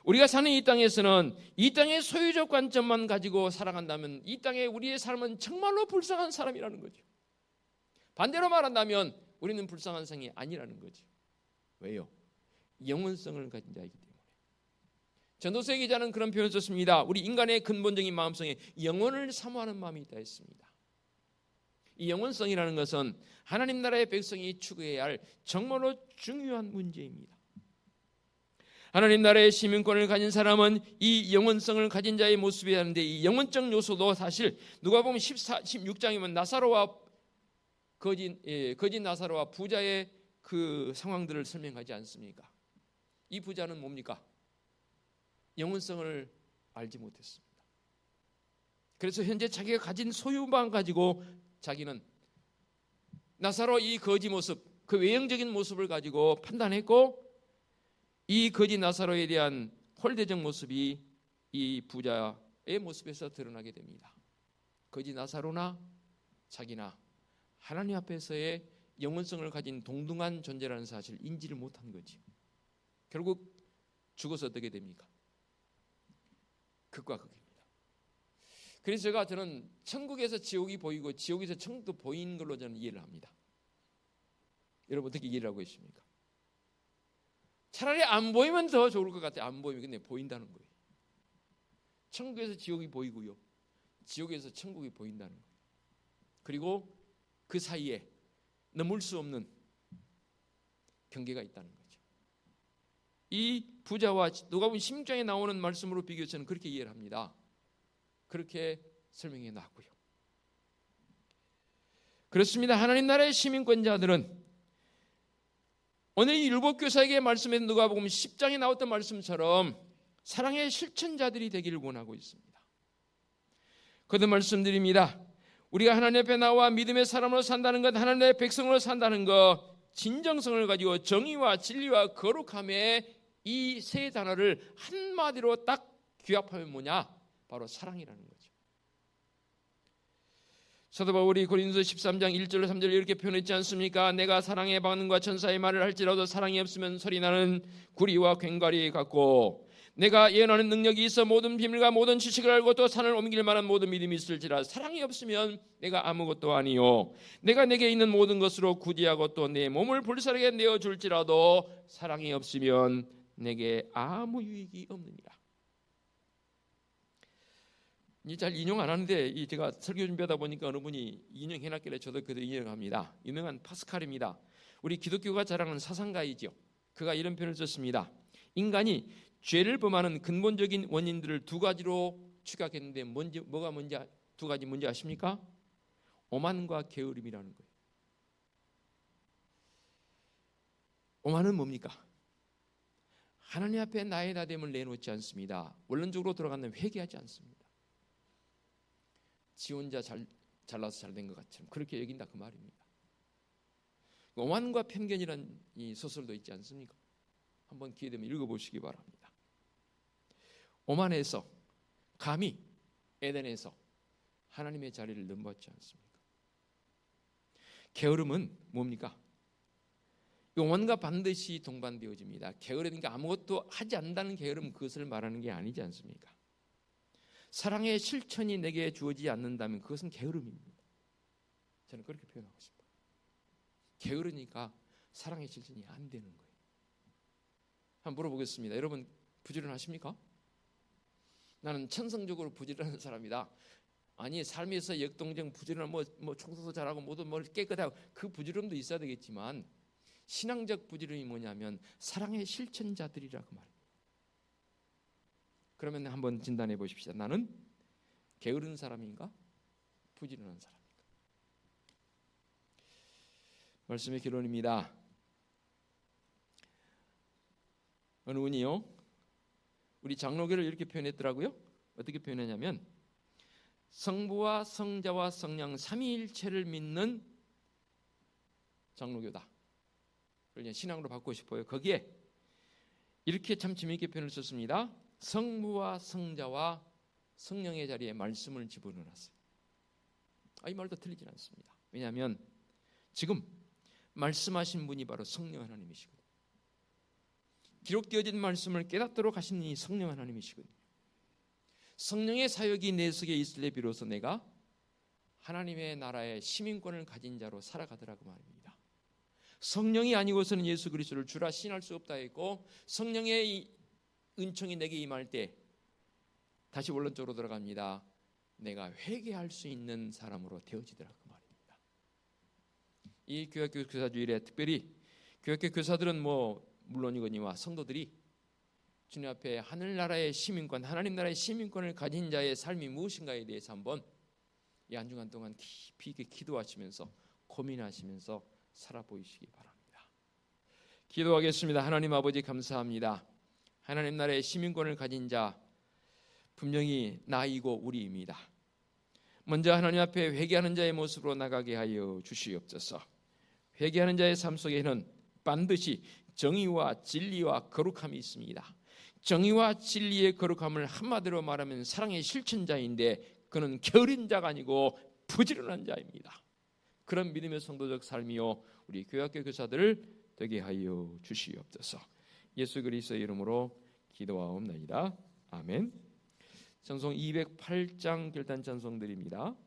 우리가 사는 이 땅에서는 이 땅의 소유적 관점만 가지고 살아간다면 이 땅에 우리의 삶은 정말로 불쌍한 사람이라는 거죠. 반대로 말한다면 우리는 불쌍한 성이 아니라는 거죠. 왜요? 영원성을 가진 자이기 때문에. 전도서 기자는 그런 표현을 썼습니다. 우리 인간의 근본적인 마음성에 영원을 사모하는 마음이 있다 했습니다. 이 영원성이라는 것은 하나님 나라의 백성이 추구해야 할 정말로 중요한 문제입니다. 하나님 나라의 시민권을 가진 사람은 이 영원성을 가진 자의 모습이어야 하는데 이 영원적 요소도 사실 누가복음 16장이면 나사로와 거짓 나사로와 부자의 그 상황들을 설명하지 않습니까? 이 부자는 뭡니까? 영원성을 알지 못했습니다. 그래서 현재 자기가 가진 소유만 가지고 자기는 나사로 이 거짓 모습, 그 외형적인 모습을 가지고 판단했고 이 거짓 나사로에 대한 홀대적 모습이 이 부자의 모습에서 드러나게 됩니다. 거짓 나사로나 자기나 하나님 앞에서의 영원성을 가진 동등한 존재라는 사실을 인지를 못한 거지. 결국 죽어서 어떻게 됩니까? 극과 극입니다. 그래서 저는 천국에서 지옥이 보이고 지옥에서 천국도 보이는 걸로 저는 이해를 합니다. 여러분 어떻게 이해를 하고 계십니까? 차라리 안 보이면 더 좋을 것 같아요. 안 보이면 근데 보인다는 거예요. 천국에서 지옥이 보이고요. 지옥에서 천국이 보인다는 거예요. 그리고 그 사이에 넘을 수 없는 경계가 있다는 거죠. 이 부자와 누가복음 16장에 나오는 말씀으로 비교해서 저는 그렇게 이해를 합니다. 그렇게 설명해 놨고요. 그렇습니다. 하나님 나라의 시민권자들은 오늘 이 율법교사에게 말씀해 누가복음 10장에 나왔던 말씀처럼 사랑의 실천자들이 되기를 원하고 있습니다. 거듭 말씀드립니다. 우리가 하나님 앞에 나와 믿음의 사람으로 산다는 것, 하나님의 백성으로 산다는 것, 진정성을 가지고 정의와 진리와 거룩함의 이 세 단어를 한마디로 딱 규합하면 뭐냐? 바로 사랑이라는 거죠. 사도 바울이 고린도서 13장 1절로 3절에 이렇게 표현했지 않습니까? 내가 사랑의 방언과 천사의 말을 할지라도 사랑이 없으면 소리나는 구리와 괭과리 같고 내가 예언하는 능력이 있어 모든 비밀과 모든 지식을 알고 또 산을 옮길 만한 모든 믿음이 있을지라 사랑이 없으면 내가 아무것도 아니요 내가 내게 있는 모든 것으로 구디하고 또 내 몸을 불사르게 내어줄지라도 사랑이 없으면 내게 아무 유익이 없느니라. 잘 인용 안 하는데 제가 설교 준비하다 보니까 어느 분이 인용해놨길래 저도 그대로 인용합니다. 유명한 파스칼입니다. 우리 기독교가 자랑하는 사상가이죠. 그가 이런 표현을 썼습니다. 인간이 죄를 범하는 근본적인 원인들을 두 가지로 추격했는데 뭐가 뭔지 두 가지 뭔지 아십니까? 오만과 게으름이라는 거예요. 오만은 뭡니까? 하나님 앞에 나의 다됨을 내놓지 않습니다. 원론적으로 돌아가면 회개하지 않습니다. 지 혼자 잘나서 잘 된 것 같처럼 그렇게 여긴다 그 말입니다. 오만과 편견이라는 이 소설도 있지 않습니까? 한번 기회 되면 읽어보시기 바랍니다. 오만해서 감히 에덴에서 하나님의 자리를 넘보지 않습니까? 게으름은 뭡니까? 오만과 반드시 동반되어집니다. 게으르니까 아무것도 하지 않는다는 게으름 그것을 말하는 게 아니지 않습니까? 사랑의 실천이 내게 주어지지 않는다면 그것은 게으름입니다. 저는 그렇게 표현하고 싶어요. 게으르니까 사랑의 실천이 안 되는 거예요. 한번 물어보겠습니다. 여러분 부지런하십니까? 나는 천성적으로 부지런한 사람이다. 아니 삶에서 역동적 부지런한 뭐 청소도 잘하고 모든 뭘 깨끗하고 그 부지런도 있어야 되겠지만 신앙적 부지런이 뭐냐면 사랑의 실천자들이라고 말합니다. 그러면 한번 진단해 보십시오. 나는 게으른 사람인가? 부지런한 사람인가? 말씀의 결론입니다. 어느 분이요? 우리 장로교를 이렇게 표현했더라고요. 어떻게 표현하냐면 성부와 성자와 성령 삼위일체를 믿는 장로교다. 그걸 신앙으로 바꾸고 싶어요. 거기에 이렇게 참 재미있게 표현을 썼습니다. 성부와 성자와 성령의 자리에 말씀을 집어넣었어요. 이 말도 틀리진 않습니다. 왜냐하면 지금 말씀하신 분이 바로 성령 하나님이시거든요. 기록되어진 말씀을 깨닫도록 하시는 이 성령 하나님이시거든요. 성령의 사역이 내 속에 있을 때 비로소 내가 하나님의 나라의 시민권을 가진 자로 살아가더라고 말입니다. 성령이 아니고서는 예수 그리스도를 주라 신할 수 없다 했고, 성령의 이 은총이 내게 임할 때 다시 원론적으로 들어갑니다. 내가 회개할 수 있는 사람으로 되어지더라고 말입니다. 이 교학교 교사주일에 특별히 교학교 교사들은 물론이거니와 성도들이 주님 앞에 하늘나라의 시민권, 하나님 나라의 시민권을 가진 자의 삶이 무엇인가에 대해서 한번 이 한 주간 동안 깊이 있게 기도하시면서 고민하시면서 살아보시기 바랍니다. 기도하겠습니다. 하나님 아버지 감사합니다. 하나님 나라의 시민권을 가진 자 분명히 나이고 우리입니다. 먼저 하나님 앞에 회개하는 자의 모습으로 나가게 하여 주시옵소서. 회개하는 자의 삶 속에는 반드시 정의와 진리와 거룩함이 있습니다. 정의와 진리의 거룩함을 한마디로 말하면 사랑의 실천자인데, 그는 게으른 자가 아니고 부지런한 자입니다. 그런 믿음의 성도적 삶이요 우리 교학교 교사들을 되게 하여 주시옵소서. 예수 그리스도의 이름으로 기도하옵나이다. 아멘. 찬송 208장 결단 찬송드립니다.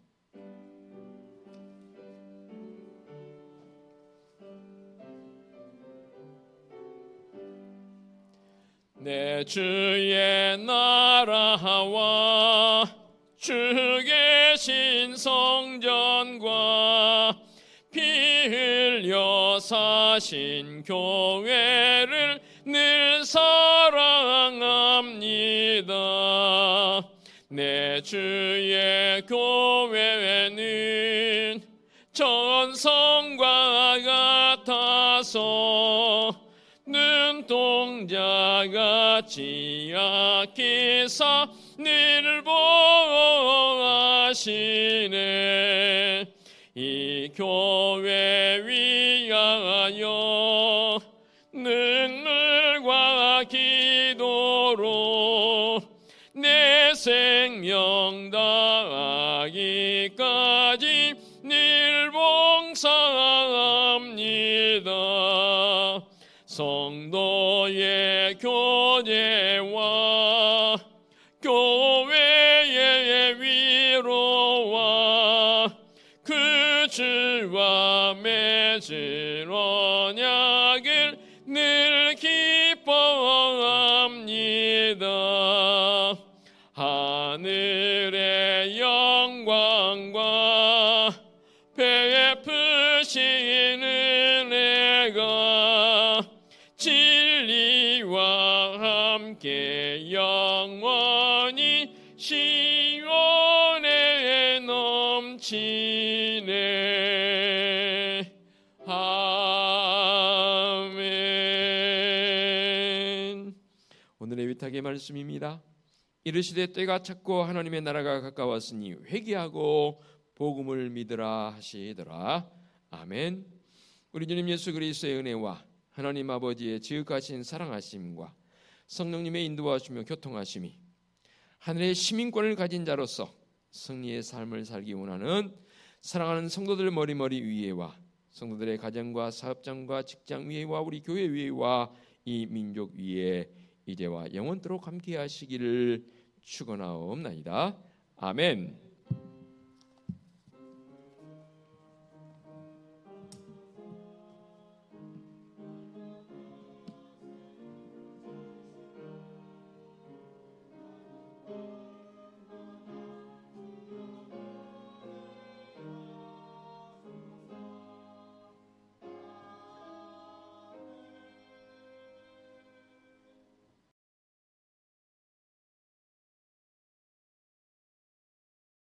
내 주의 나라와 주 계신 성전과 피 흘려 사신 교회를 늘 사랑합니다. 내 주의 교회는 전성과 같아서 눈동자같이 아끼사 늘 보호하시네. 이 교회 위하여 눈물과 기도로 내 생명 다하기까지 늘 봉사합니다. 성도의 교제와 교회의 위로와 그 주와 맺을 언약을 늘 기뻐합니다. 하늘의 영광과 베푸신 은혜가 진리와 함께 영원히 시온에 넘치네. 아멘. 오늘의 위탁의 말씀입니다. 이르시되 때가 찼고 하나님의 나라가 가까웠으니 회개하고 복음을 믿으라 하시더라. 아멘. 우리 주님 예수 그리스도의 은혜와 하나님 아버지의 지극하신 사랑하심과 성령님의 인도하시며 교통하심이 하늘의 시민권을 가진 자로서 승리의 삶을 살기 원하는 사랑하는 성도들 머리머리 위에와 성도들의 가정과 사업장과 직장 위에와 우리 교회 위에와 이 민족 위에 이제와 영원토록 함께 하시기를 축원하옵나이다. 아멘.